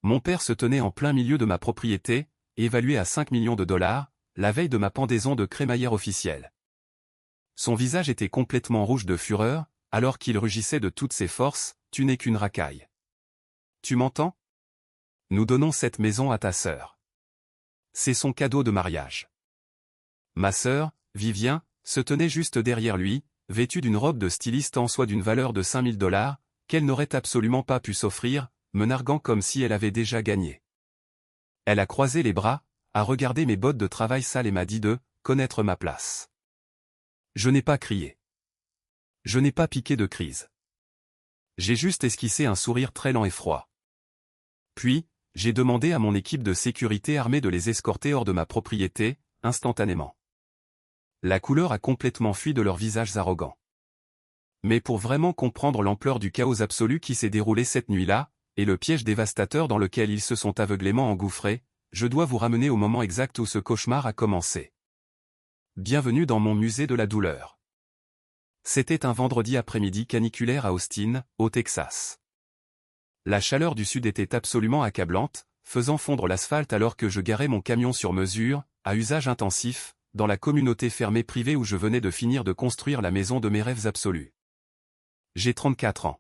Mon père se tenait en plein milieu de ma propriété, évaluée à 5 millions de dollars, la veille de ma pendaison de crémaillère officielle. Son visage était complètement rouge de fureur, alors qu'il rugissait de toutes ses forces, « Tu n'es qu'une racaille. Tu m'entends? Nous donnons cette maison à ta sœur. C'est son cadeau de mariage. » Ma sœur, Vivien, se tenait juste derrière lui, vêtue d'une robe de styliste en soie d'une valeur de 5 000 dollars, qu'elle n'aurait absolument pas pu s'offrir, me narguant comme si elle avait déjà gagné. Elle a croisé les bras, a regardé mes bottes de travail sales et m'a dit de connaître ma place. Je n'ai pas crié. Je n'ai pas piqué de crise. J'ai juste esquissé un sourire très lent et froid. Puis, j'ai demandé à mon équipe de sécurité armée de les escorter hors de ma propriété, instantanément. La couleur a complètement fui de leurs visages arrogants. Mais pour vraiment comprendre l'ampleur du chaos absolu qui s'est déroulé cette nuit-là, et le piège dévastateur dans lequel ils se sont aveuglément engouffrés, je dois vous ramener au moment exact où ce cauchemar a commencé. Bienvenue dans mon musée de la douleur. C'était un vendredi après-midi caniculaire à Austin, au Texas. La chaleur du sud était absolument accablante, faisant fondre l'asphalte alors que je garais mon camion sur mesure, à usage intensif, dans la communauté fermée privée où je venais de finir de construire la maison de mes rêves absolus. J'ai 34 ans.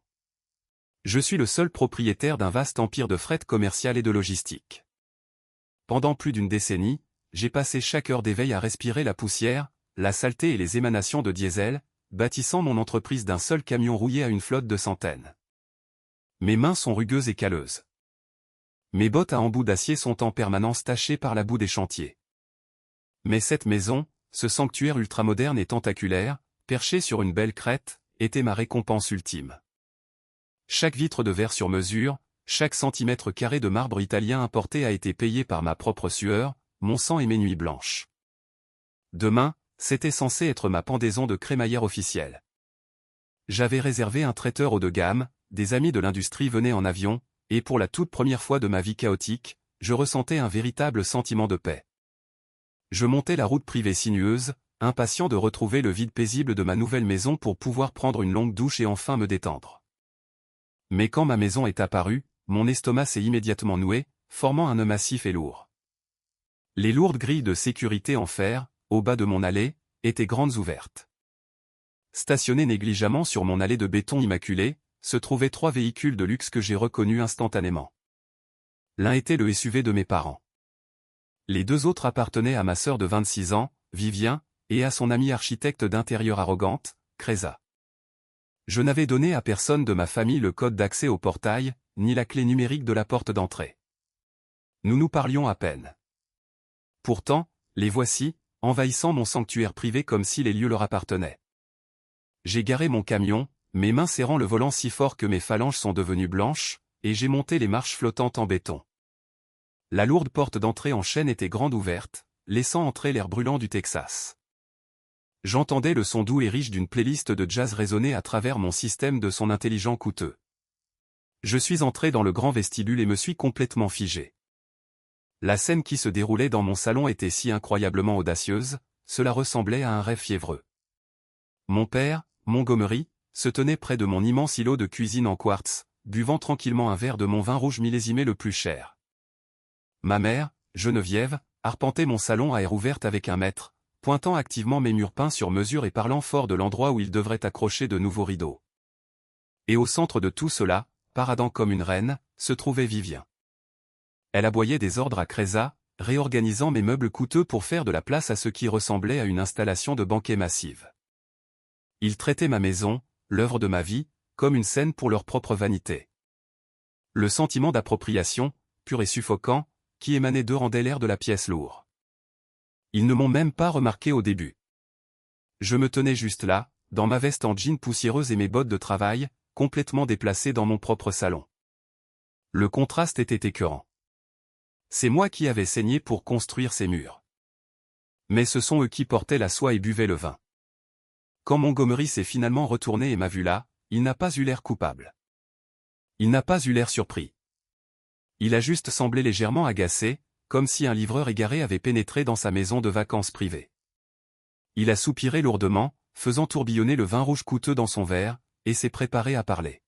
Je suis le seul propriétaire d'un vaste empire de fret commercial et de logistique. Pendant plus d'une décennie, j'ai passé chaque heure d'éveil à respirer la poussière, la saleté et les émanations de diesel, bâtissant mon entreprise d'un seul camion rouillé à une flotte de centaines. Mes mains sont rugueuses et calleuses. Mes bottes à embout d'acier sont en permanence tachées par la boue des chantiers. Mais cette maison, ce sanctuaire ultramoderne et tentaculaire, perché sur une belle crête, était ma récompense ultime. Chaque vitre de verre sur mesure, chaque centimètre carré de marbre italien importé a été payé par ma propre sueur, mon sang et mes nuits blanches. Demain, c'était censé être ma pendaison de crémaillère officielle. J'avais réservé un traiteur haut de gamme, des amis de l'industrie venaient en avion, et pour la toute première fois de ma vie chaotique, je ressentais un véritable sentiment de paix. Je montais la route privée sinueuse, impatient de retrouver le vide paisible de ma nouvelle maison pour pouvoir prendre une longue douche et enfin me détendre. Mais quand ma maison est apparue, mon estomac s'est immédiatement noué, formant un nœud massif et lourd. Les lourdes grilles de sécurité en fer, au bas de mon allée, étaient grandes ouvertes. Stationnés négligemment sur mon allée de béton immaculé, se trouvaient 3 véhicules de luxe que j'ai reconnus instantanément. L'un était le SUV de mes parents. Les 2 autres appartenaient à ma sœur de 26 ans, Vivien, et à son amie architecte d'intérieur arrogante, Kreza. Je n'avais donné à personne de ma famille le code d'accès au portail, ni la clé numérique de la porte d'entrée. Nous nous parlions à peine. Pourtant, les voici, envahissant mon sanctuaire privé comme si les lieux leur appartenaient. J'ai garé mon camion, mes mains serrant le volant si fort que mes phalanges sont devenues blanches, et j'ai monté les marches flottantes en béton. La lourde porte d'entrée en chêne était grande ouverte, laissant entrer l'air brûlant du Texas. J'entendais le son doux et riche d'une playlist de jazz résonner à travers mon système de son intelligent coûteux. Je suis entré dans le grand vestibule et me suis complètement figé. La scène qui se déroulait dans mon salon était si incroyablement audacieuse, cela ressemblait à un rêve fiévreux. Mon père, Montgomery, se tenait près de mon immense îlot de cuisine en quartz, buvant tranquillement un verre de mon vin rouge millésimé le plus cher. Ma mère, Geneviève, arpentait mon salon à air ouverte avec un mètre, pointant activement mes murs peints sur mesure et parlant fort de l'endroit où il devrait accrocher de nouveaux rideaux. Et au centre de tout cela, paradant comme une reine, se trouvait Vivien. Elle aboyait des ordres à Kreza, réorganisant mes meubles coûteux pour faire de la place à ce qui ressemblait à une installation de banquet massive. Ils traitaient ma maison, l'œuvre de ma vie, comme une scène pour leur propre vanité. Le sentiment d'appropriation, pur et suffocant, qui émanait d'eux rendait l'air de la pièce lourd. Ils ne m'ont même pas remarqué au début. Je me tenais juste là, dans ma veste en jean poussiéreuse et mes bottes de travail, complètement déplacé dans mon propre salon. Le contraste était écœurant. C'est moi qui avais saigné pour construire ces murs. Mais ce sont eux qui portaient la soie et buvaient le vin. Quand Montgomery s'est finalement retourné et m'a vu là, il n'a pas eu l'air coupable. Il n'a pas eu l'air surpris. Il a juste semblé légèrement agacé, comme si un livreur égaré avait pénétré dans sa maison de vacances privée. Il a soupiré lourdement, faisant tourbillonner le vin rouge coûteux dans son verre, et s'est préparé à parler.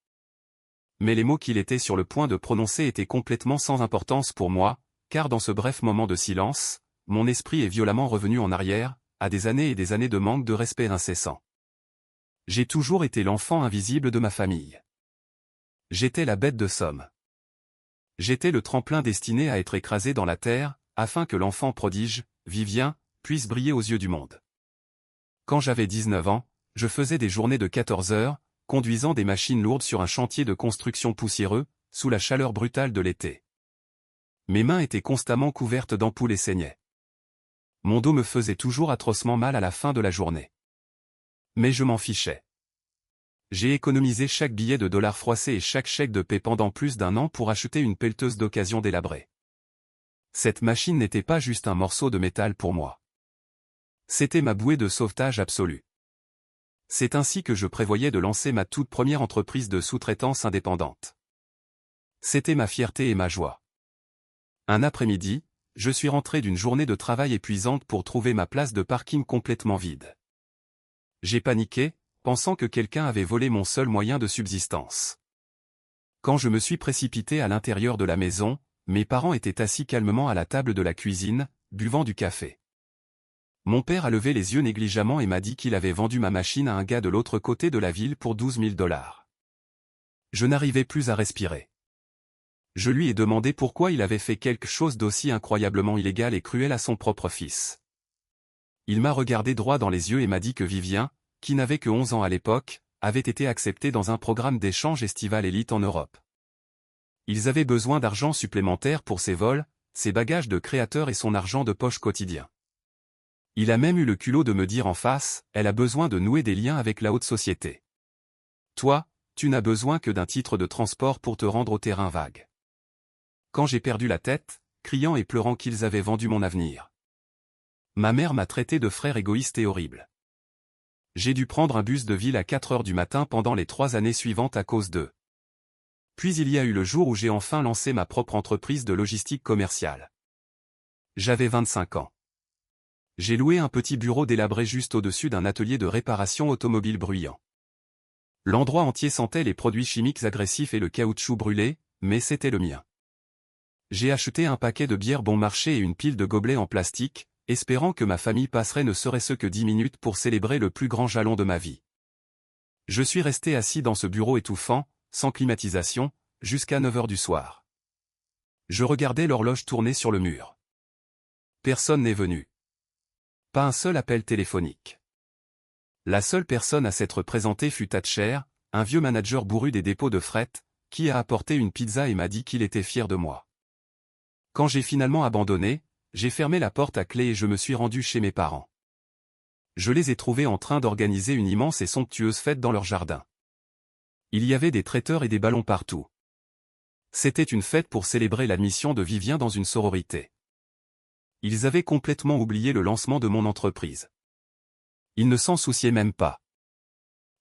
Mais les mots qu'il était sur le point de prononcer étaient complètement sans importance pour moi, car dans ce bref moment de silence, mon esprit est violemment revenu en arrière, à des années et des années de manque de respect incessant. J'ai toujours été l'enfant invisible de ma famille. J'étais la bête de somme. J'étais le tremplin destiné à être écrasé dans la terre, afin que l'enfant prodige, Vivien, puisse briller aux yeux du monde. Quand j'avais 19 ans, je faisais des journées de 14 heures, conduisant des machines lourdes sur un chantier de construction poussiéreux, sous la chaleur brutale de l'été. Mes mains étaient constamment couvertes d'ampoules et saignaient. Mon dos me faisait toujours atrocement mal à la fin de la journée. Mais je m'en fichais. J'ai économisé chaque billet de $, froissé et chaque chèque de paie pendant plus d'1 an pour acheter une pelleteuse d'occasion délabrée. Cette machine n'était pas juste un morceau de métal pour moi. C'était ma bouée de sauvetage absolue. C'est ainsi que je prévoyais de lancer ma toute première entreprise de sous-traitance indépendante. C'était ma fierté et ma joie. Un après-midi, je suis rentré d'une journée de travail épuisante pour trouver ma place de parking complètement vide. J'ai paniqué, pensant que quelqu'un avait volé mon seul moyen de subsistance. Quand je me suis précipité à l'intérieur de la maison, mes parents étaient assis calmement à la table de la cuisine, buvant du café. Mon père a levé les yeux négligemment et m'a dit qu'il avait vendu ma machine à un gars de l'autre côté de la ville pour $12 000. Je n'arrivais plus à respirer. Je lui ai demandé pourquoi il avait fait quelque chose d'aussi incroyablement illégal et cruel à son propre fils. Il m'a regardé droit dans les yeux et m'a dit que Vivien, qui n'avait que 11 ans à l'époque, avait été accepté dans un programme d'échange estival élite en Europe. Ils avaient besoin d'argent supplémentaire pour ses vols, ses bagages de créateur et son argent de poche quotidien. Il a même eu le culot de me dire en face, elle a besoin de nouer des liens avec la haute société. Toi, tu n'as besoin que d'un titre de transport pour te rendre au terrain vague. Quand j'ai perdu la tête, criant et pleurant qu'ils avaient vendu mon avenir. Ma mère m'a traité de frère égoïste et horrible. J'ai dû prendre un bus de ville à 4 heures du matin pendant les 3 années suivantes à cause d'eux. Puis il y a eu le jour où j'ai enfin lancé ma propre entreprise de logistique commerciale. J'avais 25 ans. J'ai loué un petit bureau délabré juste au-dessus d'un atelier de réparation automobile bruyant. L'endroit entier sentait les produits chimiques agressifs et le caoutchouc brûlé, mais c'était le mien. J'ai acheté un paquet de bières bon marché et une pile de gobelets en plastique, espérant que ma famille passerait ne serait-ce que 10 minutes pour célébrer le plus grand jalon de ma vie. Je suis resté assis dans ce bureau étouffant, sans climatisation, jusqu'à 9 heures du soir. Je regardais l'horloge tourner sur le mur. Personne n'est venu. Pas un seul appel téléphonique. La seule personne à s'être présentée fut Thatcher, un vieux manager bourru des dépôts de fret, qui a apporté une pizza et m'a dit qu'il était fier de moi. Quand j'ai finalement abandonné, j'ai fermé la porte à clé et je me suis rendu chez mes parents. Je les ai trouvés en train d'organiser une immense et somptueuse fête dans leur jardin. Il y avait des traiteurs et des ballons partout. C'était une fête pour célébrer l'admission de Vivien dans une sororité. Ils avaient complètement oublié le lancement de mon entreprise. Ils ne s'en souciaient même pas.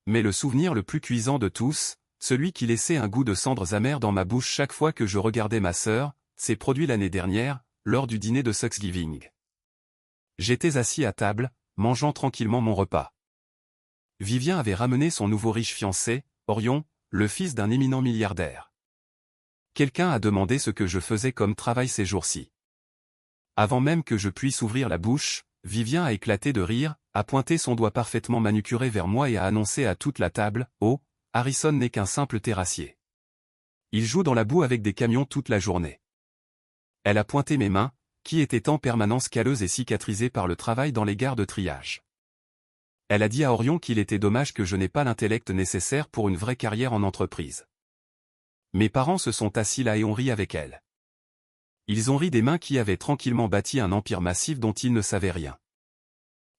Mais le souvenir le plus cuisant de tous, celui qui laissait un goût de cendres amères dans ma bouche chaque fois que je regardais ma sœur, s'est produit l'année dernière, lors du dîner de Thanksgiving. J'étais assis à table, mangeant tranquillement mon repas. Vivien avait ramené son nouveau riche fiancé, Orion, le fils d'un éminent milliardaire. Quelqu'un a demandé ce que je faisais comme travail ces jours-ci. Avant même que je puisse ouvrir la bouche, Vivien a éclaté de rire, a pointé son doigt parfaitement manucuré vers moi et a annoncé à toute la table, « Oh, Harrison n'est qu'un simple terrassier. Il joue dans la boue avec des camions toute la journée. » Elle a pointé mes mains, qui étaient en permanence calleuses et cicatrisées par le travail dans les gares de triage. Elle a dit à Orion qu'il était dommage que je n'ai pas l'intellect nécessaire pour une vraie carrière en entreprise. Mes parents se sont assis là et ont ri avec elle. Ils ont ri des mains qui avaient tranquillement bâti un empire massif dont ils ne savaient rien.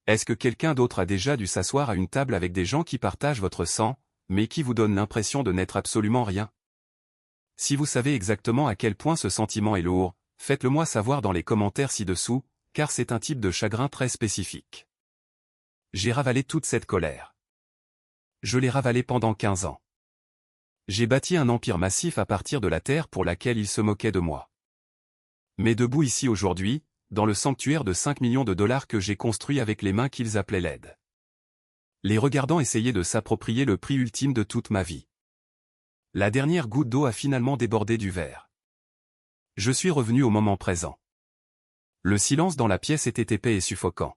Est-ce que quelqu'un d'autre a déjà dû s'asseoir à une table avec des gens qui partagent votre sang, mais qui vous donnent l'impression de n'être absolument rien? Si vous savez exactement à quel point ce sentiment est lourd, faites-le moi savoir dans les commentaires ci-dessous, car c'est un type de chagrin très spécifique. J'ai ravalé toute cette colère. Je l'ai ravalée pendant 15 ans. J'ai bâti un empire massif à partir de la terre pour laquelle ils se moquaient de moi. Mais debout ici aujourd'hui, dans le sanctuaire de 5 millions de dollars que j'ai construit avec les mains qu'ils appelaient laides. Les regardant essayer de s'approprier le prix ultime de toute ma vie. La dernière goutte d'eau a finalement débordé du verre. Je suis revenu au moment présent. Le silence dans la pièce était épais et suffocant.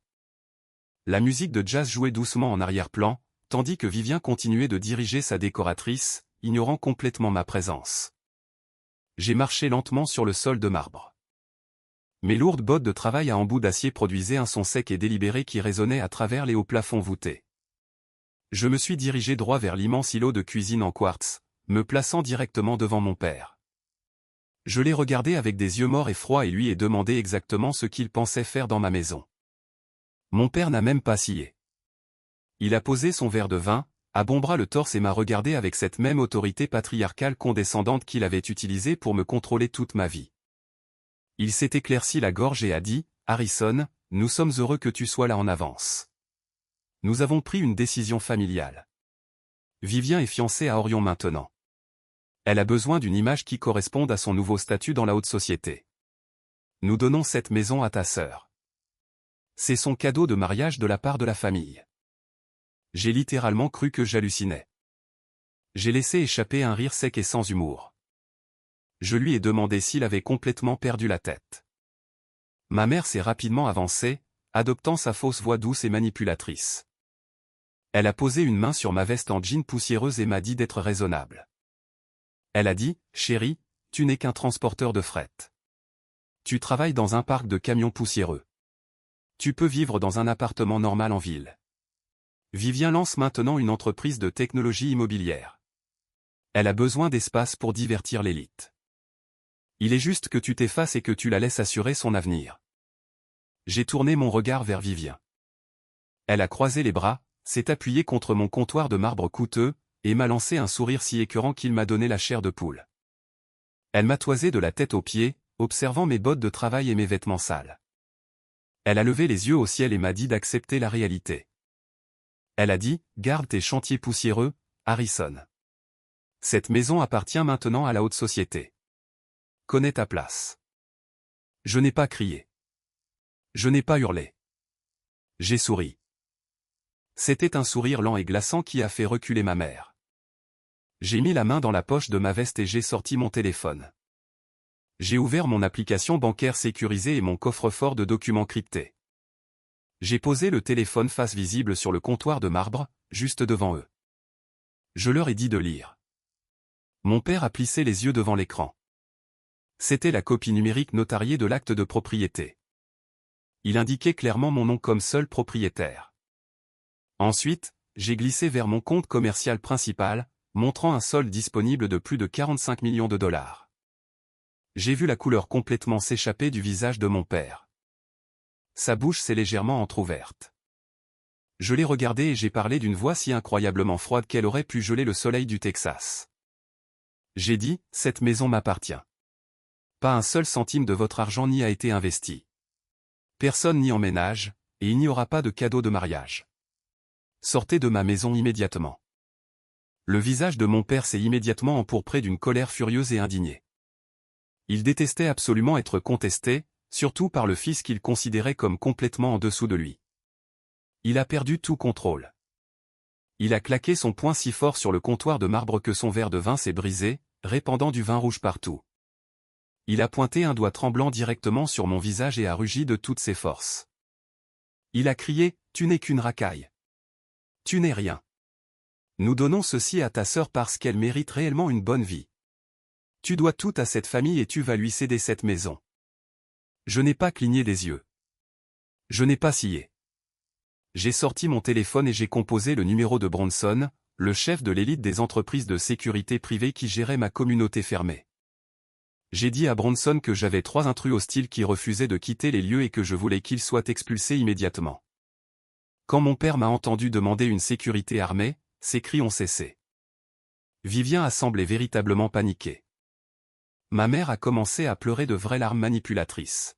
La musique de jazz jouait doucement en arrière-plan, tandis que Vivien continuait de diriger sa décoratrice, ignorant complètement ma présence. J'ai marché lentement sur le sol de marbre. Mes lourdes bottes de travail à embout d'acier produisaient un son sec et délibéré qui résonnait à travers les hauts plafonds voûtés. Je me suis dirigé droit vers l'immense îlot de cuisine en quartz, me plaçant directement devant mon père. Je l'ai regardé avec des yeux morts et froids et lui ai demandé exactement ce qu'il pensait faire dans ma maison. Mon père n'a même pas scié. Il a posé son verre de vin, à bon bras le torse et m'a regardé avec cette même autorité patriarcale condescendante qu'il avait utilisée pour me contrôler toute ma vie. Il s'est éclairci la gorge et a dit, « Harrison, nous sommes heureux que tu sois là en avance. Nous avons pris une décision familiale. Vivien est fiancée à Orion maintenant. Elle a besoin d'une image qui corresponde à son nouveau statut dans la haute société. Nous donnons cette maison à ta sœur. C'est son cadeau de mariage de la part de la famille. » J'ai littéralement cru que j'hallucinais. J'ai laissé échapper un rire sec et sans humour. Je lui ai demandé s'il avait complètement perdu la tête. Ma mère s'est rapidement avancée, adoptant sa fausse voix douce et manipulatrice. Elle a posé une main sur ma veste en jean poussiéreuse et m'a dit d'être raisonnable. Elle a dit, « Chérie, tu n'es qu'un transporteur de fret. Tu travailles dans un parc de camions poussiéreux. Tu peux vivre dans un appartement normal en ville. Vivien lance maintenant une entreprise de technologie immobilière. Elle a besoin d'espace pour divertir l'élite. Il est juste que tu t'effaces et que tu la laisses assurer son avenir. » J'ai tourné mon regard vers Vivien. Elle a croisé les bras, s'est appuyée contre mon comptoir de marbre coûteux, et m'a lancé un sourire si écœurant qu'il m'a donné la chair de poule. Elle m'a toisé de la tête aux pieds, observant mes bottes de travail et mes vêtements sales. Elle a levé les yeux au ciel et m'a dit d'accepter la réalité. Elle a dit, « Garde tes chantiers poussiéreux, Harrison. Cette maison appartient maintenant à la haute société. Connais ta place. » Je n'ai pas crié. Je n'ai pas hurlé. J'ai souri. C'était un sourire lent et glaçant qui a fait reculer ma mère. J'ai mis la main dans la poche de ma veste et j'ai sorti mon téléphone. J'ai ouvert mon application bancaire sécurisée et mon coffre-fort de documents cryptés. J'ai posé le téléphone face visible sur le comptoir de marbre, juste devant eux. Je leur ai dit de lire. Mon père a plissé les yeux devant l'écran. C'était la copie numérique notariée de l'acte de propriété. Il indiquait clairement mon nom comme seul propriétaire. Ensuite, j'ai glissé vers mon compte commercial principal, montrant un solde disponible de plus de 45 millions de dollars. J'ai vu la couleur complètement s'échapper du visage de mon père. Sa bouche s'est légèrement entr'ouverte. Je l'ai regardé et j'ai parlé d'une voix si incroyablement froide qu'elle aurait pu geler le soleil du Texas. J'ai dit, « Cette maison m'appartient. Pas un seul centime de votre argent n'y a été investi. Personne n'y emménage, et il n'y aura pas de cadeau de mariage. Sortez de ma maison immédiatement. » Le visage de mon père s'est immédiatement empourpré d'une colère furieuse et indignée. Il détestait absolument être contesté, surtout par le fils qu'il considérait comme complètement en dessous de lui. Il a perdu tout contrôle. Il a claqué son poing si fort sur le comptoir de marbre que son verre de vin s'est brisé, répandant du vin rouge partout. Il a pointé un doigt tremblant directement sur mon visage et a rugi de toutes ses forces. Il a crié, « Tu n'es qu'une racaille. Tu n'es rien. Nous donnons ceci à ta sœur parce qu'elle mérite réellement une bonne vie. Tu dois tout à cette famille et tu vas lui céder cette maison. » Je n'ai pas cligné des yeux. Je n'ai pas scié. J'ai sorti mon téléphone et j'ai composé le numéro de Bronson, le chef de l'élite des entreprises de sécurité privée qui gérait ma communauté fermée. J'ai dit à Bronson que j'avais 3 intrus hostiles qui refusaient de quitter les lieux et que je voulais qu'ils soient expulsés immédiatement. Quand mon père m'a entendu demander une sécurité armée, ses cris ont cessé. Vivien a semblé véritablement paniqué. Ma mère a commencé à pleurer de vraies larmes manipulatrices.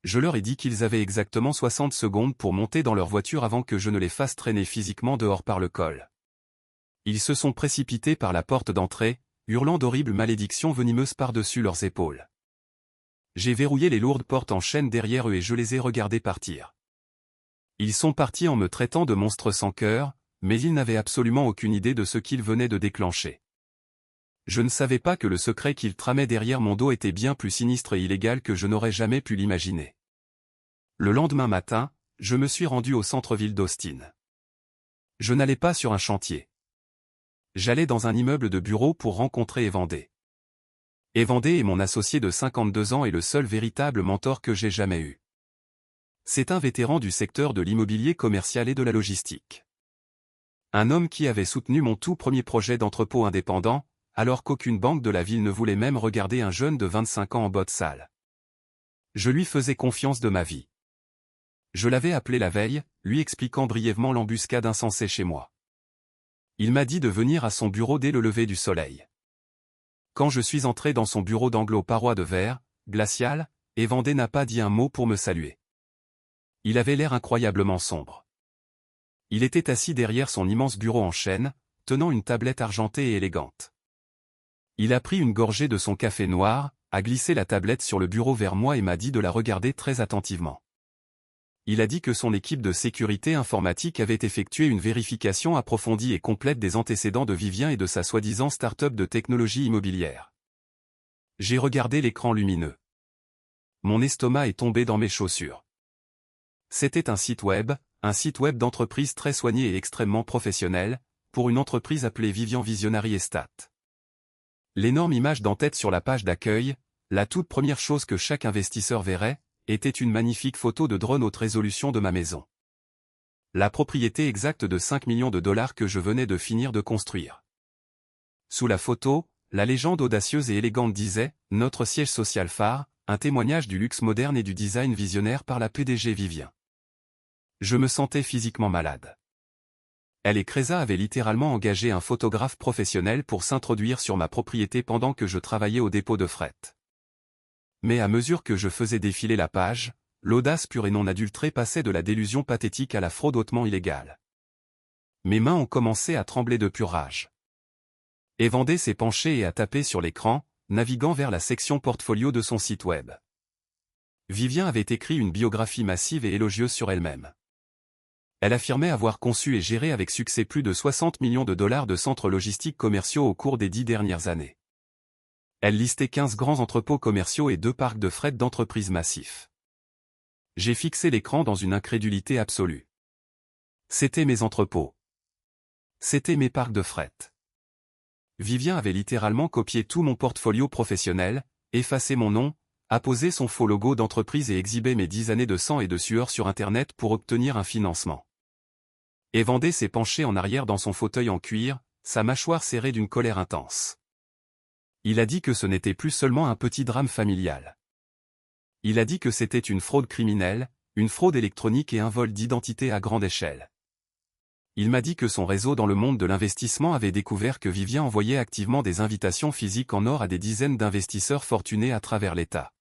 Je leur ai dit qu'ils avaient exactement 60 secondes pour monter dans leur voiture avant que je ne les fasse traîner physiquement dehors par le col. Ils se sont précipités par la porte d'entrée, hurlant d'horribles malédictions venimeuses par-dessus leurs épaules. J'ai verrouillé les lourdes portes en chaîne derrière eux et je les ai regardés partir. Ils sont partis en me traitant de monstre sans cœur, mais ils n'avaient absolument aucune idée de ce qu'ils venaient de déclencher. Je ne savais pas que le secret qu'il tramait derrière mon dos était bien plus sinistre et illégal que je n'aurais jamais pu l'imaginer. Le lendemain matin, je me suis rendu au centre-ville d'Austin. Je n'allais pas sur un chantier. J'allais dans un immeuble de bureaux pour rencontrer Evandé. Evandé est mon associé de 52 ans et le seul véritable mentor que j'ai jamais eu. C'est un vétéran du secteur de l'immobilier commercial et de la logistique. Un homme qui avait soutenu mon tout premier projet d'entrepôt indépendant, alors qu'aucune banque de la ville ne voulait même regarder un jeune de 25 ans en bottes sales. Je lui faisais confiance de ma vie. Je l'avais appelé la veille, lui expliquant brièvement l'embuscade insensée chez moi. Il m'a dit de venir à son bureau dès le lever du soleil. Quand je suis entré dans son bureau d'angle aux parois de verre, glacial, Evandé n'a pas dit un mot pour me saluer. Il avait l'air incroyablement sombre. Il était assis derrière son immense bureau en chêne, tenant une tablette argentée et élégante. Il a pris une gorgée de son café noir, a glissé la tablette sur le bureau vers moi et m'a dit de la regarder très attentivement. Il a dit que son équipe de sécurité informatique avait effectué une vérification approfondie et complète des antécédents de Vivien et de sa soi-disant start-up de technologie immobilière. J'ai regardé l'écran lumineux. Mon estomac est tombé dans mes chaussures. C'était un site web d'entreprise très soigné et extrêmement professionnel, pour une entreprise appelée Vivien Visionary Estate. L'énorme image d'en-tête sur la page d'accueil, la toute première chose que chaque investisseur verrait, était une magnifique photo de drone haute résolution de ma maison. La propriété exacte de 5 millions de dollars que je venais de finir de construire. Sous la photo, la légende audacieuse et élégante disait « Notre siège social phare, un témoignage du luxe moderne et du design visionnaire par la PDG Vivien ». Je me sentais physiquement malade. Elle et Cresa avaient littéralement engagé un photographe professionnel pour s'introduire sur ma propriété pendant que je travaillais au dépôt de fret. Mais à mesure que je faisais défiler la page, l'audace pure et non adultérée passait de la délusion pathétique à la fraude hautement illégale. Mes mains ont commencé à trembler de pure rage. Evandé s'est penché et a tapé sur l'écran, naviguant vers la section portfolio de son site web. Vivien avait écrit une biographie massive et élogieuse sur elle-même. Elle affirmait avoir conçu et géré avec succès plus de 60 millions de dollars de centres logistiques commerciaux au cours des 10 dernières années. Elle listait 15 grands entrepôts commerciaux et 2 parcs de fret d'entreprises massifs. J'ai fixé l'écran dans une incrédulité absolue. C'étaient mes entrepôts. C'étaient mes parcs de fret. Vivien avait littéralement copié tout mon portfolio professionnel, effacé mon nom, apposé son faux logo d'entreprise et exhibé mes 10 années de sang et de sueur sur Internet pour obtenir un financement. Evandé s'est penché en arrière dans son fauteuil en cuir, sa mâchoire serrée d'une colère intense. Il a dit que ce n'était plus seulement un petit drame familial. Il a dit que c'était une fraude criminelle, une fraude électronique et un vol d'identité à grande échelle. Il m'a dit que son réseau dans le monde de l'investissement avait découvert que Vivien envoyait activement des invitations physiques en or à des dizaines d'investisseurs fortunés à travers l'État.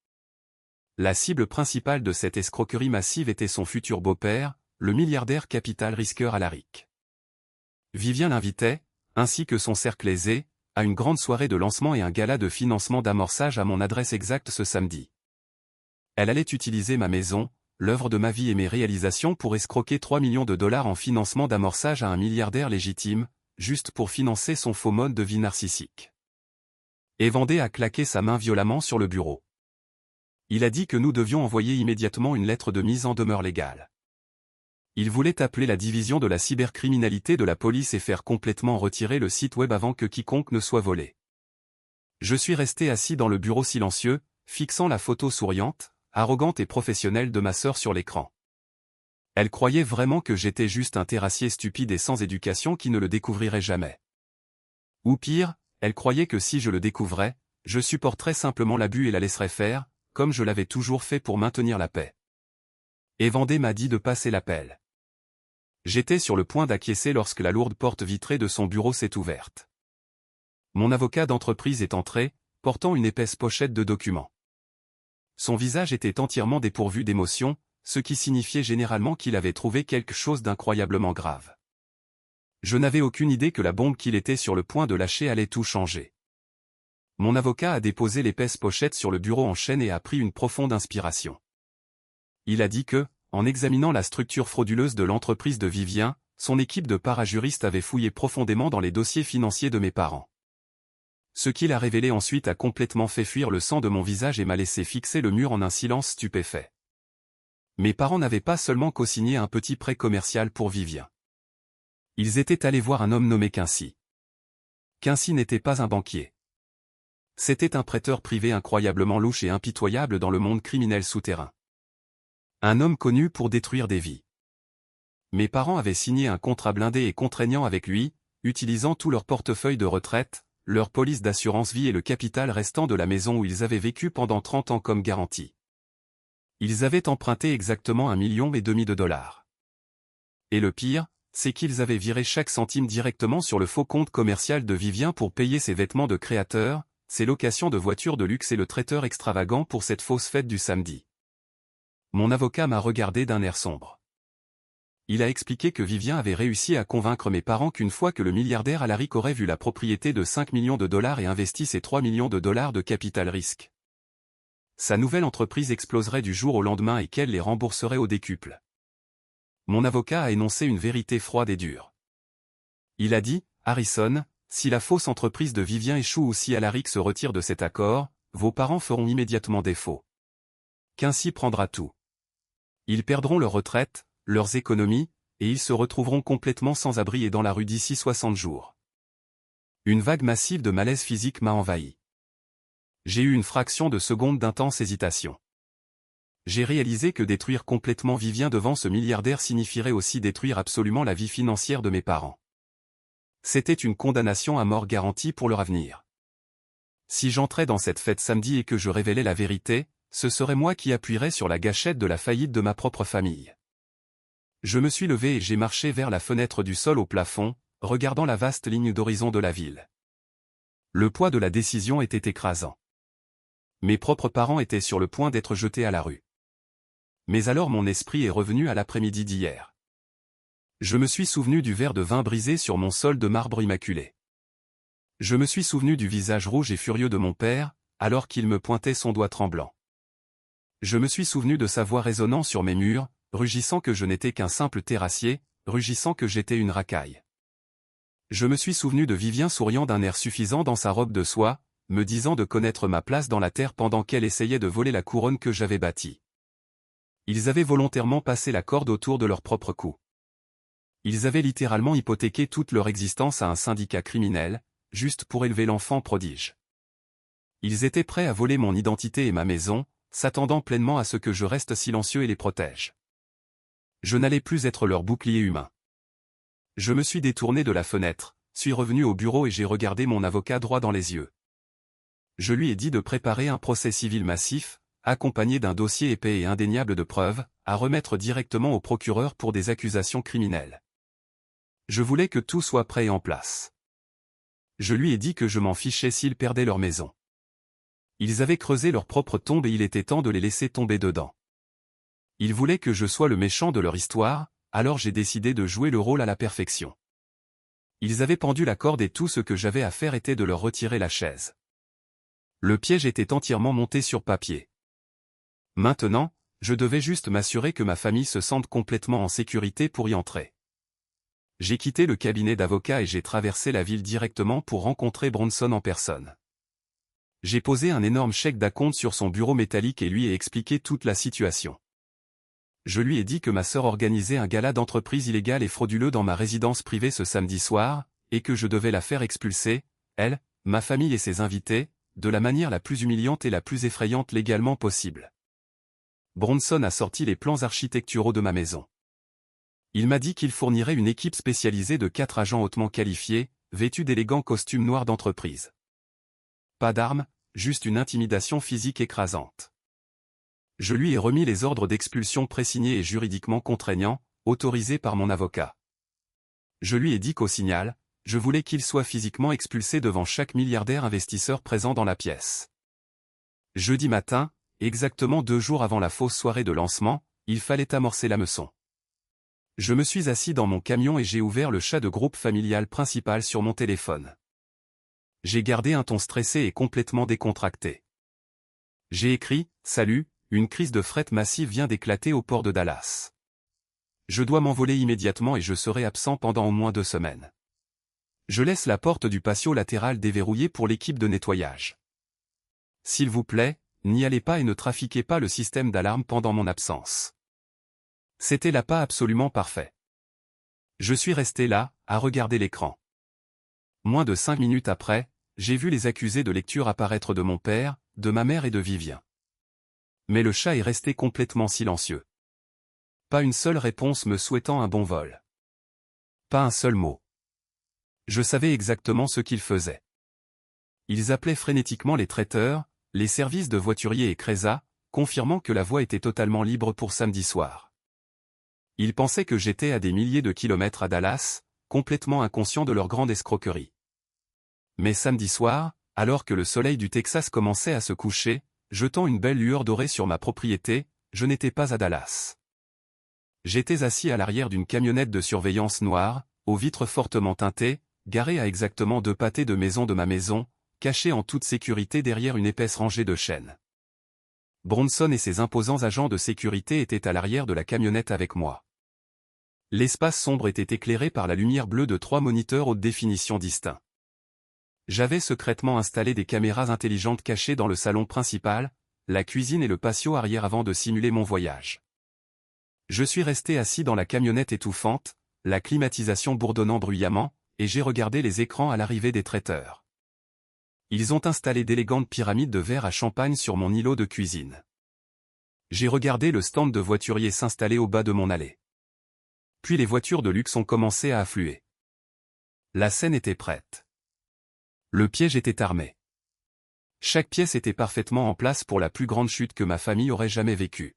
La cible principale de cette escroquerie massive était son futur beau-père, le milliardaire capital risqueur Alaric. Vivien l'invitait, ainsi que son cercle aisé, à une grande soirée de lancement et un gala de financement d'amorçage à mon adresse exacte ce samedi. Elle allait utiliser ma maison, l'œuvre de ma vie et mes réalisations pour escroquer 3 millions de dollars en financement d'amorçage à un milliardaire légitime, juste pour financer son faux mode de vie narcissique. Evandé a claqué sa main violemment sur le bureau. Il a dit que nous devions envoyer immédiatement une lettre de mise en demeure légale. Il voulait appeler la division de la cybercriminalité de la police et faire complètement retirer le site web avant que quiconque ne soit volé. Je suis resté assis dans le bureau silencieux, fixant la photo souriante, arrogante et professionnelle de ma sœur sur l'écran. Elle croyait vraiment que j'étais juste un terrassier stupide et sans éducation qui ne le découvrirait jamais. Ou pire, elle croyait que si je le découvrais, je supporterais simplement l'abus et la laisserais faire, comme je l'avais toujours fait pour maintenir la paix. Evandé m'a dit de passer l'appel. J'étais sur le point d'acquiescer lorsque la lourde porte vitrée de son bureau s'est ouverte. Mon avocat d'entreprise est entré, portant une épaisse pochette de documents. Son visage était entièrement dépourvu d'émotion, ce qui signifiait généralement qu'il avait trouvé quelque chose d'incroyablement grave. Je n'avais aucune idée que la bombe qu'il était sur le point de lâcher allait tout changer. Mon avocat a déposé l'épaisse pochette sur le bureau en chêne et a pris une profonde inspiration. Il a dit que, en examinant la structure frauduleuse de l'entreprise de Vivien, son équipe de parajuristes avait fouillé profondément dans les dossiers financiers de mes parents. Ce qu'il a révélé ensuite a complètement fait fuir le sang de mon visage et m'a laissé fixer le mur en un silence stupéfait. Mes parents n'avaient pas seulement co-signé un petit prêt commercial pour Vivien. Ils étaient allés voir un homme nommé Quincy. Quincy n'était pas un banquier. C'était un prêteur privé incroyablement louche et impitoyable dans le monde criminel souterrain. Un homme connu pour détruire des vies. Mes parents avaient signé un contrat blindé et contraignant avec lui, utilisant tout leur portefeuille de retraite, leur police d'assurance vie et le capital restant de la maison où ils avaient vécu pendant 30 ans comme garantie. Ils avaient emprunté exactement 1,5 million de dollars. Et le pire, c'est qu'ils avaient viré chaque centime directement sur le faux compte commercial de Vivien pour payer ses vêtements de créateur, ses locations de voitures de luxe et le traiteur extravagant pour cette fausse fête du samedi. Mon avocat m'a regardé d'un air sombre. Il a expliqué que Vivien avait réussi à convaincre mes parents qu'une fois que le milliardaire Alaric aurait vu la propriété de 5 millions de dollars et investi ses 3 millions de dollars de capital risque, sa nouvelle entreprise exploserait du jour au lendemain et qu'elle les rembourserait au décuple. Mon avocat a énoncé une vérité froide et dure. Il a dit, « Harrison, si la fausse entreprise de Vivien échoue ou si Alaric se retire de cet accord, vos parents feront immédiatement défaut. Quincy prendra tout. Ils perdront leur retraite, leurs économies, et ils se retrouveront complètement sans abri et dans la rue d'ici 60 jours. » Une vague massive de malaise physique m'a envahi. J'ai eu une fraction de seconde d'intense hésitation. J'ai réalisé que détruire complètement Vivien devant ce milliardaire signifierait aussi détruire absolument la vie financière de mes parents. C'était une condamnation à mort garantie pour leur avenir. Si j'entrais dans cette fête samedi et que je révélais la vérité, ce serait moi qui appuierais sur la gâchette de la faillite de ma propre famille. Je me suis levé et j'ai marché vers la fenêtre du sol au plafond, regardant la vaste ligne d'horizon de la ville. Le poids de la décision était écrasant. Mes propres parents étaient sur le point d'être jetés à la rue. Mais alors mon esprit est revenu à l'après-midi d'hier. Je me suis souvenu du verre de vin brisé sur mon sol de marbre immaculé. Je me suis souvenu du visage rouge et furieux de mon père, alors qu'il me pointait son doigt tremblant. Je me suis souvenu de sa voix résonnant sur mes murs, rugissant que je n'étais qu'un simple terrassier, rugissant que j'étais une racaille. Je me suis souvenu de Vivien souriant d'un air suffisant dans sa robe de soie, me disant de connaître ma place dans la terre pendant qu'elle essayait de voler la couronne que j'avais bâtie. Ils avaient volontairement passé la corde autour de leur propre cou. Ils avaient littéralement hypothéqué toute leur existence à un syndicat criminel, juste pour élever l'enfant prodige. Ils étaient prêts à voler mon identité et ma maison, s'attendant pleinement à ce que je reste silencieux et les protège. Je n'allais plus être leur bouclier humain. Je me suis détourné de la fenêtre, suis revenu au bureau et j'ai regardé mon avocat droit dans les yeux. Je lui ai dit de préparer un procès civil massif, accompagné d'un dossier épais et indéniable de preuves, à remettre directement au procureur pour des accusations criminelles. Je voulais que tout soit prêt et en place. Je lui ai dit que je m'en fichais s'ils perdaient leur maison. Ils avaient creusé leur propre tombe et il était temps de les laisser tomber dedans. Ils voulaient que je sois le méchant de leur histoire, alors j'ai décidé de jouer le rôle à la perfection. Ils avaient pendu la corde et tout ce que j'avais à faire était de leur retirer la chaise. Le piège était entièrement monté sur papier. Maintenant, je devais juste m'assurer que ma famille se sente complètement en sécurité pour y entrer. J'ai quitté le cabinet d'avocat et j'ai traversé la ville directement pour rencontrer Bronson en personne. J'ai posé un énorme chèque d'acompte sur son bureau métallique et lui ai expliqué toute la situation. Je lui ai dit que ma sœur organisait un gala d'entreprise illégale et frauduleux dans ma résidence privée ce samedi soir, et que je devais la faire expulser, elle, ma famille et ses invités, de la manière la plus humiliante et la plus effrayante légalement possible. Bronson a sorti les plans architecturaux de ma maison. Il m'a dit qu'il fournirait une équipe spécialisée de 4 agents hautement qualifiés, vêtus d'élégants costumes noirs d'entreprise. Pas d'armes, juste une intimidation physique écrasante. Je lui ai remis les ordres d'expulsion présignés et juridiquement contraignants, autorisés par mon avocat. Je lui ai dit qu'au signal, je voulais qu'il soit physiquement expulsé devant chaque milliardaire investisseur présent dans la pièce. Jeudi matin, exactement 2 jours avant la fausse soirée de lancement, il fallait amorcer l'hameçon. Je me suis assis dans mon camion et j'ai ouvert le chat de groupe familial principal sur mon téléphone. J'ai gardé un ton stressé et complètement décontracté. J'ai écrit « Salut, une crise de fret massive vient d'éclater au port de Dallas. Je dois m'envoler immédiatement et je serai absent pendant au moins 2 semaines. Je laisse la porte du patio latéral déverrouillée pour l'équipe de nettoyage. S'il vous plaît, n'y allez pas et ne trafiquez pas le système d'alarme pendant mon absence. C'était l'appât absolument parfait. Je suis resté là, à regarder l'écran. Moins de 5 minutes après, j'ai vu les accusés de lecture apparaître de mon père, de ma mère et de Vivien. Mais le chat est resté complètement silencieux. Pas une seule réponse me souhaitant un bon vol. Pas un seul mot. Je savais exactement ce qu'ils faisaient. Ils appelaient frénétiquement les traiteurs, les services de voituriers et Cresa, confirmant que la voie était totalement libre pour samedi soir. Ils pensaient que j'étais à des milliers de kilomètres à Dallas, complètement inconscient de leur grande escroquerie. Mais samedi soir, alors que le soleil du Texas commençait à se coucher, jetant une belle lueur dorée sur ma propriété, je n'étais pas à Dallas. J'étais assis à l'arrière d'une camionnette de surveillance noire, aux vitres fortement teintées, garée à exactement 2 pâtés de maison de ma maison, cachée en toute sécurité derrière une épaisse rangée de chênes. Bronson et ses imposants agents de sécurité étaient à l'arrière de la camionnette avec moi. L'espace sombre était éclairé par la lumière bleue de 3 moniteurs haute définition distincts. J'avais secrètement installé des caméras intelligentes cachées dans le salon principal, la cuisine et le patio arrière avant de simuler mon voyage. Je suis resté assis dans la camionnette étouffante, la climatisation bourdonnant bruyamment, et j'ai regardé les écrans à l'arrivée des traiteurs. Ils ont installé d'élégantes pyramides de verre à champagne sur mon îlot de cuisine. J'ai regardé le stand de voituriers s'installer au bas de mon allée. Puis les voitures de luxe ont commencé à affluer. La scène était prête. Le piège était armé. Chaque pièce était parfaitement en place pour la plus grande chute que ma famille aurait jamais vécue.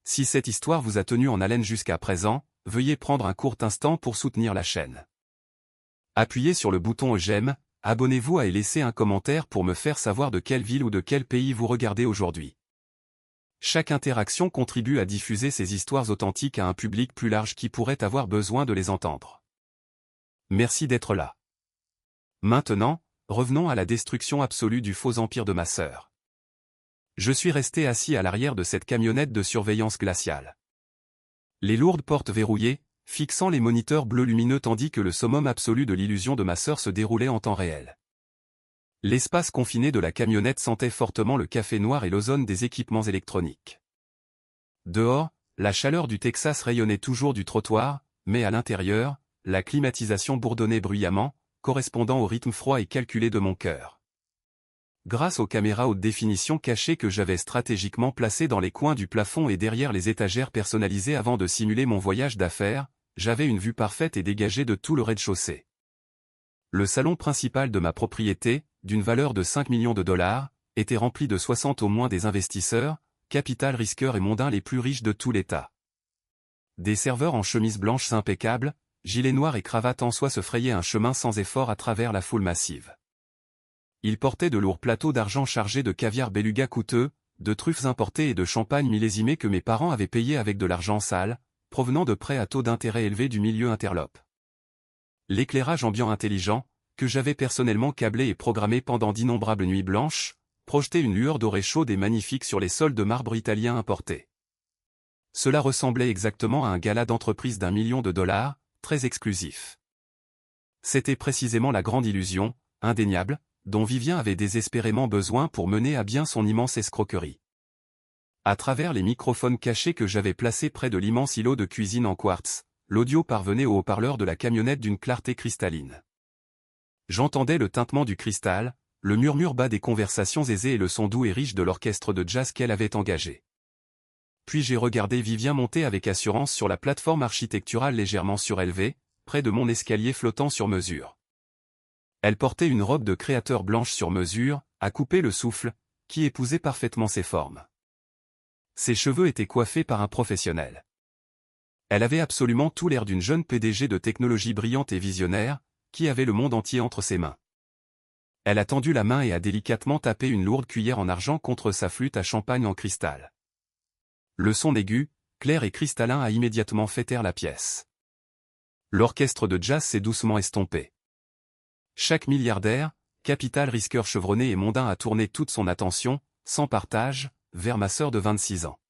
Si cette histoire vous a tenu en haleine jusqu'à présent, veuillez prendre un court instant pour soutenir la chaîne. Appuyez sur le bouton j'aime, abonnez-vous et laissez un commentaire pour me faire savoir de quelle ville ou de quel pays vous regardez aujourd'hui. Chaque interaction contribue à diffuser ces histoires authentiques à un public plus large qui pourrait avoir besoin de les entendre. Merci d'être là. Maintenant, revenons à la destruction absolue du faux empire de ma sœur. Je suis resté assis à l'arrière de cette camionnette de surveillance glaciale. Les lourdes portes verrouillées, fixant les moniteurs bleus lumineux tandis que le summum absolu de l'illusion de ma sœur se déroulait en temps réel. L'espace confiné de la camionnette sentait fortement le café noir et l'ozone des équipements électroniques. Dehors, la chaleur du Texas rayonnait toujours du trottoir, mais à l'intérieur, la climatisation bourdonnait bruyamment, correspondant au rythme froid et calculé de mon cœur. Grâce aux caméras haute définition cachées que j'avais stratégiquement placées dans les coins du plafond et derrière les étagères personnalisées avant de simuler mon voyage d'affaires, j'avais une vue parfaite et dégagée de tout le rez-de-chaussée. Le salon principal de ma propriété, d'une valeur de 5 millions de dollars, était rempli de 60 au moins des investisseurs, capital risqueurs et mondains les plus riches de tout l'État. Des serveurs en chemise blanche impeccables, gilets noirs et cravates en soie se frayaient un chemin sans effort à travers la foule massive. Ils portaient de lourds plateaux d'argent chargés de caviar beluga coûteux, de truffes importées et de champagne millésimé que mes parents avaient payé avec de l'argent sale, provenant de prêts à taux d'intérêt élevés du milieu interlope. L'éclairage ambiant intelligent, que j'avais personnellement câblé et programmé pendant d'innombrables nuits blanches, projetait une lueur dorée chaude et magnifique sur les sols de marbre italien importés. Cela ressemblait exactement à un gala d'entreprise d'1 million de dollars, très exclusif. C'était précisément la grande illusion, indéniable, dont Vivien avait désespérément besoin pour mener à bien son immense escroquerie. À travers les microphones cachés que j'avais placés près de l'immense îlot de cuisine en quartz, l'audio parvenait au haut-parleur de la camionnette d'une clarté cristalline. J'entendais le tintement du cristal, le murmure bas des conversations aisées et le son doux et riche de l'orchestre de jazz qu'elle avait engagé. Puis j'ai regardé Vivien monter avec assurance sur la plateforme architecturale légèrement surélevée, près de mon escalier flottant sur mesure. Elle portait une robe de créateur blanche sur mesure, à couper le souffle, qui épousait parfaitement ses formes. Ses cheveux étaient coiffés par un professionnel. Elle avait absolument tout l'air d'une jeune PDG de technologie brillante et visionnaire, qui avait le monde entier entre ses mains. Elle a tendu la main et a délicatement tapé une lourde cuillère en argent contre sa flûte à champagne en cristal. Le son aigu, clair et cristallin a immédiatement fait taire la pièce. L'orchestre de jazz s'est doucement estompé. Chaque milliardaire, capital risqueur chevronné et mondain a tourné toute son attention, sans partage, vers ma sœur de 26 ans.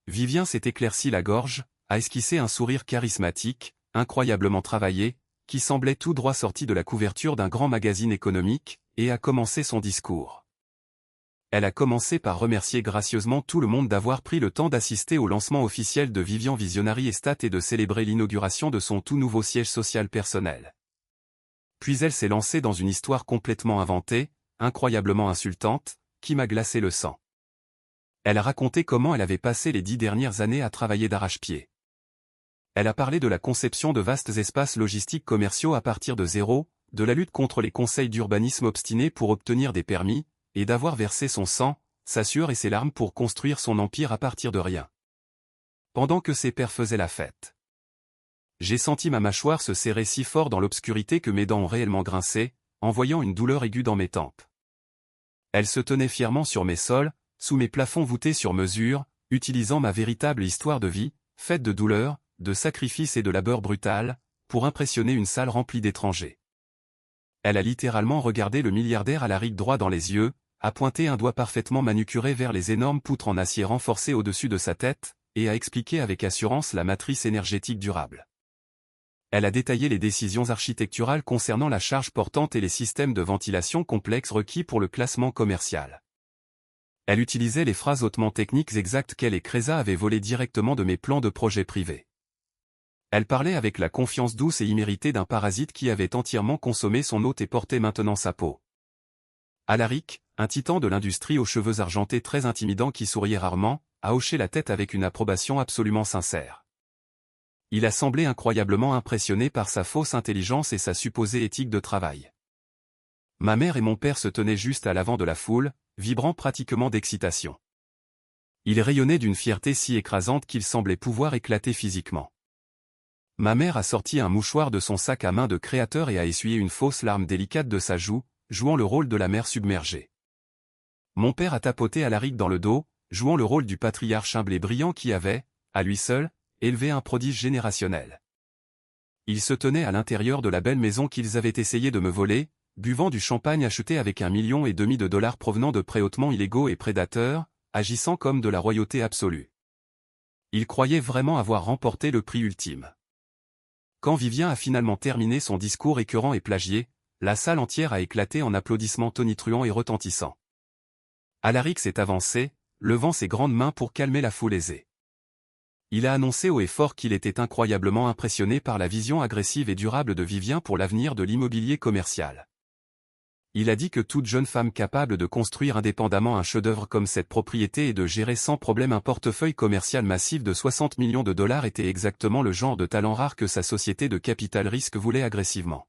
Vivien s'est éclairci la gorge, a esquissé un sourire charismatique, incroyablement travaillé, qui semblait tout droit sorti de la couverture d'un grand magazine économique, et a commencé son discours. Elle a commencé par remercier gracieusement tout le monde d'avoir pris le temps d'assister au lancement officiel de Vivian Visionary Estate et de célébrer l'inauguration de son tout nouveau siège social personnel. Puis elle s'est lancée dans une histoire complètement inventée, incroyablement insultante, qui m'a glacé le sang. Elle a raconté comment elle avait passé les 10 dernières années à travailler d'arrache-pied. Elle a parlé de la conception de vastes espaces logistiques commerciaux à partir de zéro, de la lutte contre les conseils d'urbanisme obstinés pour obtenir des permis, et d'avoir versé son sang, sa sueur et ses larmes pour construire son empire à partir de rien. Pendant que ses pairs faisaient la fête. J'ai senti ma mâchoire se serrer si fort dans l'obscurité que mes dents ont réellement grincé, envoyant une douleur aiguë dans mes tempes. Elle se tenait fièrement sur mes sols, sous mes plafonds voûtés sur mesure, utilisant ma véritable histoire de vie, faite de douleur, de sacrifices et de labeur brutal, pour impressionner une salle remplie d'étrangers. Elle a littéralement regardé le milliardaire Alaric droit dans les yeux, a pointé un doigt parfaitement manucuré vers les énormes poutres en acier renforcées au-dessus de sa tête, et a expliqué avec assurance la matrice énergétique durable. Elle a détaillé les décisions architecturales concernant la charge portante et les systèmes de ventilation complexes requis pour le classement commercial. Elle utilisait les phrases hautement techniques exactes qu'elle et Cresa avaient volées directement de mes plans de projet privés. Elle parlait avec la confiance douce et imméritée d'un parasite qui avait entièrement consommé son hôte et portait maintenant sa peau. Alaric, un titan de l'industrie aux cheveux argentés très intimidant qui souriait rarement, a hoché la tête avec une approbation absolument sincère. Il a semblé incroyablement impressionné par sa fausse intelligence et sa supposée éthique de travail. Ma mère et mon père se tenaient juste à l'avant de la foule, vibrant pratiquement d'excitation. Ils rayonnaient d'une fierté si écrasante qu'ils semblaient pouvoir éclater physiquement. Ma mère a sorti un mouchoir de son sac à main de créateur et a essuyé une fausse larme délicate de sa joue, jouant le rôle de la mère submergée. Mon père a tapoté Alaric dans le dos, jouant le rôle du patriarche humble et brillant qui avait, à lui seul, élevé un prodige générationnel. Ils se tenaient à l'intérieur de la belle maison qu'ils avaient essayé de me voler, buvant du champagne acheté avec $1,5 million provenant de prêts hautement illégaux et prédateurs, agissant comme de la royauté absolue. Ils croyaient vraiment avoir remporté le prix ultime. Quand Vivien a finalement terminé son discours écœurant et plagié, la salle entière a éclaté en applaudissements tonitruants et retentissants. Alaric s'est avancé, levant ses grandes mains pour calmer la foule aisée. Il a annoncé haut et fort qu'il était incroyablement impressionné par la vision agressive et durable de Vivien pour l'avenir de l'immobilier commercial. Il a dit que toute jeune femme capable de construire indépendamment un chef-d'œuvre comme cette propriété et de gérer sans problème un portefeuille commercial massif de $60 millions était exactement le genre de talent rare que sa société de capital risque voulait agressivement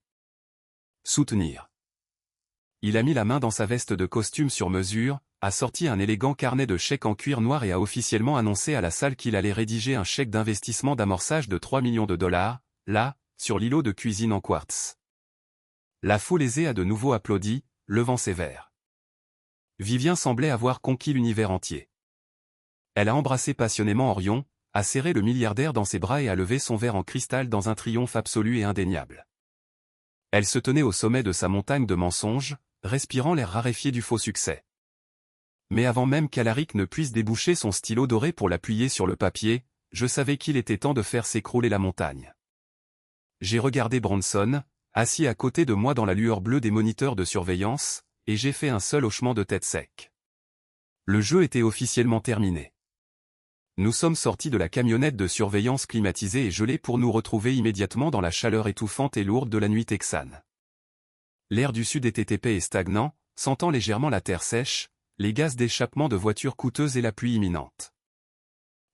soutenir. Il a mis la main dans sa veste de costume sur mesure, a sorti un élégant carnet de chèques en cuir noir et a officiellement annoncé à la salle qu'il allait rédiger un chèque d'investissement d'amorçage de $3 millions, là, sur l'îlot de cuisine en quartz. La foule aisée a de nouveau applaudi, levant ses verres. Vivien semblait avoir conquis l'univers entier. Elle a embrassé passionnément Orion, a serré le milliardaire dans ses bras et a levé son verre en cristal dans un triomphe absolu et indéniable. Elle se tenait au sommet de sa montagne de mensonges, respirant l'air raréfié du faux succès. Mais avant même qu'Alaric ne puisse déboucher son stylo doré pour l'appuyer sur le papier, je savais qu'il était temps de faire s'écrouler la montagne. J'ai regardé Bronson, assis à côté de moi dans la lueur bleue des moniteurs de surveillance, et j'ai fait un seul hochement de tête sec. Le jeu était officiellement terminé. Nous sommes sortis de la camionnette de surveillance climatisée et gelée pour nous retrouver immédiatement dans la chaleur étouffante et lourde de la nuit texane. L'air du sud était épais et stagnant, sentant légèrement la terre sèche, les gaz d'échappement de voitures coûteuses et la pluie imminente.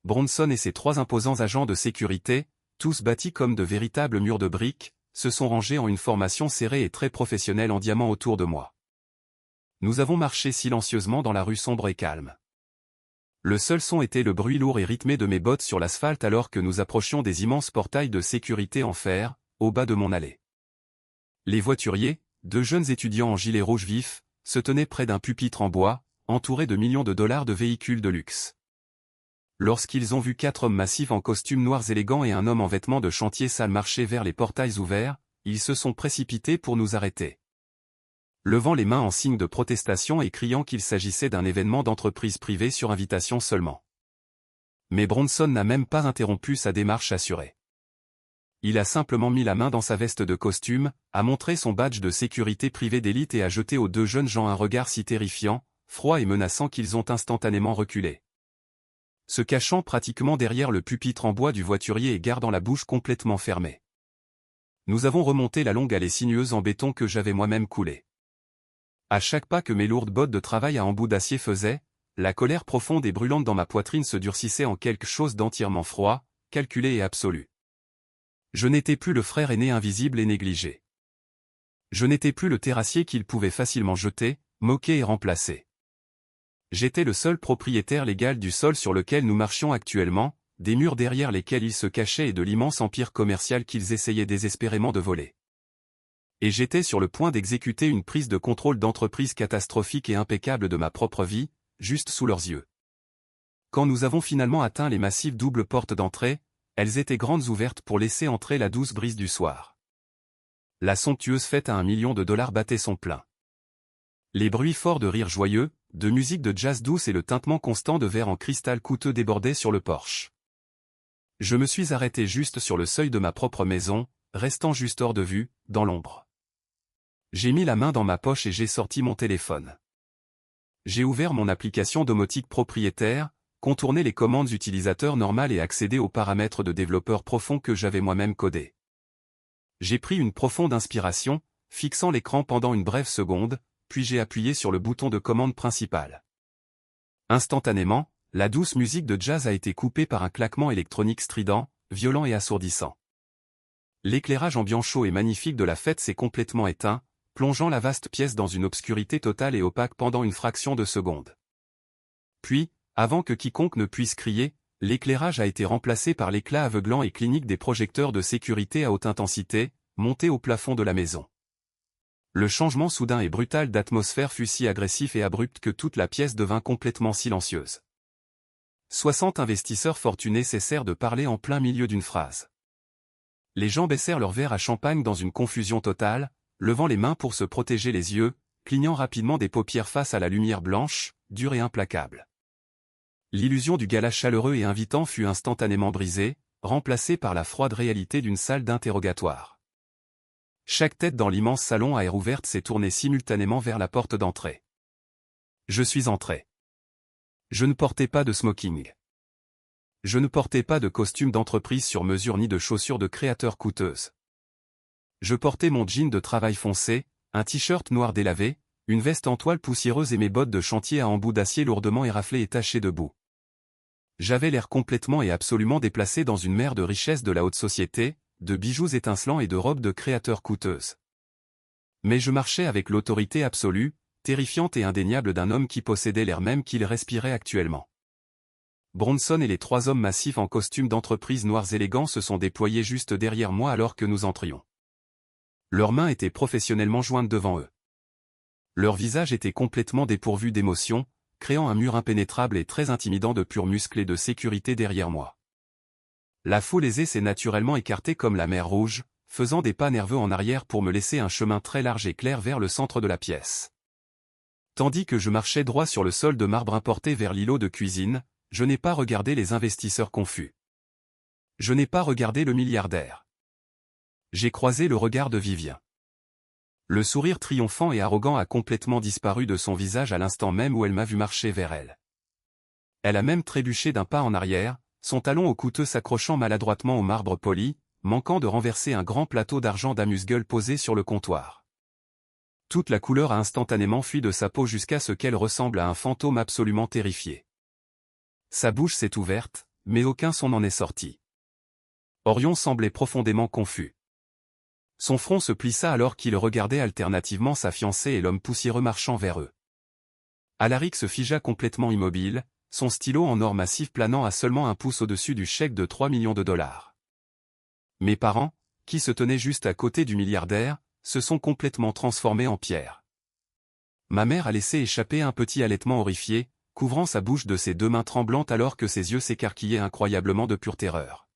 Bronson et ses 3 imposants agents de sécurité, tous bâtis comme de véritables murs de briques, se sont rangés en une formation serrée et très professionnelle en diamant autour de moi. Nous avons marché silencieusement dans la rue sombre et calme. Le seul son était le bruit lourd et rythmé de mes bottes sur l'asphalte alors que nous approchions des immenses portails de sécurité en fer, au bas de mon allée. Les voituriers, 2 jeunes étudiants en gilet rouge vif, se tenaient près d'un pupitre en bois, entourés de millions de dollars de véhicules de luxe. Lorsqu'ils ont vu 4 hommes massifs en costumes noirs élégants et un homme en vêtements de chantier sale marcher vers les portails ouverts, ils se sont précipités pour nous arrêter. Levant les mains en signe de protestation et criant qu'il s'agissait d'un événement d'entreprise privée sur invitation seulement. Mais Bronson n'a même pas interrompu sa démarche assurée. Il a simplement mis la main dans sa veste de costume, a montré son badge de sécurité privée d'élite et a jeté aux deux jeunes gens un regard si terrifiant, froid et menaçant qu'ils ont instantanément reculé. Se cachant pratiquement derrière le pupitre en bois du voiturier et gardant la bouche complètement fermée. Nous avons remonté la longue allée sinueuse en béton que j'avais moi-même coulée. À chaque pas que mes lourdes bottes de travail à embout d'acier faisaient, la colère profonde et brûlante dans ma poitrine se durcissait en quelque chose d'entièrement froid, calculé et absolu. Je n'étais plus le frère aîné invisible et négligé. Je n'étais plus le terrassier qu'il pouvait facilement jeter, moquer et remplacer. J'étais le seul propriétaire légal du sol sur lequel nous marchions actuellement, des murs derrière lesquels ils se cachaient et de l'immense empire commercial qu'ils essayaient désespérément de voler. Et j'étais sur le point d'exécuter une prise de contrôle d'entreprise catastrophique et impeccable de ma propre vie, juste sous leurs yeux. Quand nous avons finalement atteint les massives doubles portes d'entrée, elles étaient grandes ouvertes pour laisser entrer la douce brise du soir. La somptueuse fête à $1 million battait son plein. Les bruits forts de rires joyeux, de musique de jazz douce et le tintement constant de verres en cristal coûteux débordaient sur le porche. Je me suis arrêté juste sur le seuil de ma propre maison, restant juste hors de vue, dans l'ombre. J'ai mis la main dans ma poche et j'ai sorti mon téléphone. J'ai ouvert mon application domotique propriétaire, contourné les commandes utilisateurs normales et accédé aux paramètres de développeur profond que j'avais moi-même codés. J'ai pris une profonde inspiration, fixant l'écran pendant une brève seconde, puis j'ai appuyé sur le bouton de commande principal. Instantanément, la douce musique de jazz a été coupée par un claquement électronique strident, violent et assourdissant. L'éclairage ambiant chaud et magnifique de la fête s'est complètement éteint, plongeant la vaste pièce dans une obscurité totale et opaque pendant une fraction de seconde. Puis, avant que quiconque ne puisse crier, l'éclairage a été remplacé par l'éclat aveuglant et clinique des projecteurs de sécurité à haute intensité, montés au plafond de la maison. Le changement soudain et brutal d'atmosphère fut si agressif et abrupt que toute la pièce devint complètement silencieuse. 60 investisseurs fortunés cessèrent de parler en plein milieu d'une phrase. Les gens baissèrent leurs verres à champagne dans une confusion totale, levant les mains pour se protéger les yeux, clignant rapidement des paupières face à la lumière blanche, dure et implacable. L'illusion du gala chaleureux et invitant fut instantanément brisée, remplacée par la froide réalité d'une salle d'interrogatoire. Chaque tête dans l'immense salon à air ouverte s'est tournée simultanément vers la porte d'entrée. Je suis entré. Je ne portais pas de smoking. Je ne portais pas de costume d'entreprise sur mesure ni de chaussures de créateur coûteuses. Je portais mon jean de travail foncé, un t-shirt noir délavé, une veste en toile poussiéreuse et mes bottes de chantier à embout d'acier lourdement éraflées et tachées de boue. J'avais l'air complètement et absolument déplacé dans une mer de richesses de la haute société, de bijoux étincelants et de robes de créateurs coûteuses. Mais je marchais avec l'autorité absolue, terrifiante et indéniable d'un homme qui possédait l'air même qu'il respirait actuellement. Bronson et les 3 hommes massifs en costume d'entreprise noirs élégants se sont déployés juste derrière moi alors que nous entrions. Leurs mains étaient professionnellement jointes devant eux. Leurs visages étaient complètement dépourvus d'émotion, créant un mur impénétrable et très intimidant de purs muscles et de sécurité derrière moi. La foule aisée s'est naturellement écartée comme la mer Rouge, faisant des pas nerveux en arrière pour me laisser un chemin très large et clair vers le centre de la pièce. Tandis que je marchais droit sur le sol de marbre importé vers l'îlot de cuisine, je n'ai pas regardé les investisseurs confus. Je n'ai pas regardé le milliardaire. J'ai croisé le regard de Vivien. Le sourire triomphant et arrogant a complètement disparu de son visage à l'instant même où elle m'a vu marcher vers elle. Elle a même trébuché d'un pas en arrière, son talon au coûteux s'accrochant maladroitement au marbre poli, manquant de renverser un grand plateau d'argent d'amuse-gueule posé sur le comptoir. Toute la couleur a instantanément fui de sa peau jusqu'à ce qu'elle ressemble à un fantôme absolument terrifié. Sa bouche s'est ouverte, mais aucun son n'en est sorti. Orion semblait profondément confus. Son front se plissa alors qu'il regardait alternativement sa fiancée et l'homme poussiéreux marchant vers eux. Alaric se figea complètement immobile, son stylo en or massif planant à seulement un pouce au-dessus du chèque de $3 millions. Mes parents, qui se tenaient juste à côté du milliardaire, se sont complètement transformés en pierre. Ma mère a laissé échapper un petit halètement horrifié, couvrant sa bouche de ses 2 mains tremblantes alors que ses yeux s'écarquillaient incroyablement de pure terreur.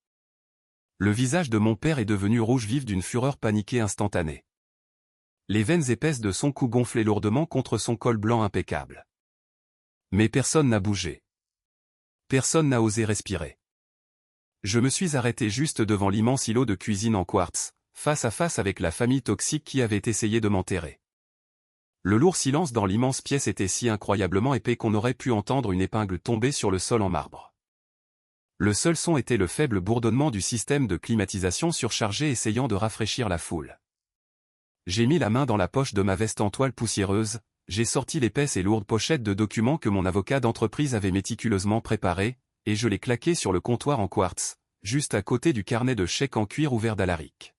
Le visage de mon père est devenu rouge vif d'une fureur paniquée instantanée. Les veines épaisses de son cou gonflaient lourdement contre son col blanc impeccable. Mais personne n'a bougé. Personne n'a osé respirer. Je me suis arrêté juste devant l'immense îlot de cuisine en quartz, face à face avec la famille toxique qui avait essayé de m'enterrer. Le lourd silence dans l'immense pièce était si incroyablement épais qu'on aurait pu entendre une épingle tomber sur le sol en marbre. Le seul son était le faible bourdonnement du système de climatisation surchargé essayant de rafraîchir la foule. J'ai mis la main dans la poche de ma veste en toile poussiéreuse, j'ai sorti l'épaisse et lourde pochette de documents que mon avocat d'entreprise avait méticuleusement préparés, et je l'ai claqué sur le comptoir en quartz, juste à côté du carnet de chèques en cuir ouvert d'Alaric.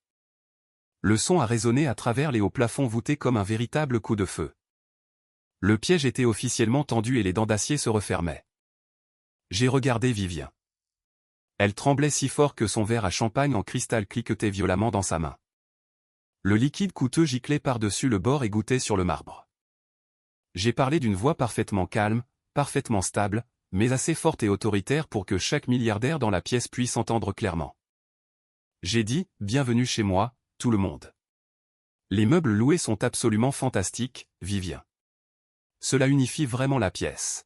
Le son a résonné à travers les hauts plafonds voûtés comme un véritable coup de feu. Le piège était officiellement tendu et les dents d'acier se refermaient. J'ai regardé Vivien. Elle tremblait si fort que son verre à champagne en cristal cliquetait violemment dans sa main. Le liquide coûteux giclait par-dessus le bord et gouttait sur le marbre. J'ai parlé d'une voix parfaitement calme, parfaitement stable, mais assez forte et autoritaire pour que chaque milliardaire dans la pièce puisse entendre clairement. J'ai dit, bienvenue chez moi, tout le monde. Les meubles loués sont absolument fantastiques, Vivien. Cela unifie vraiment la pièce.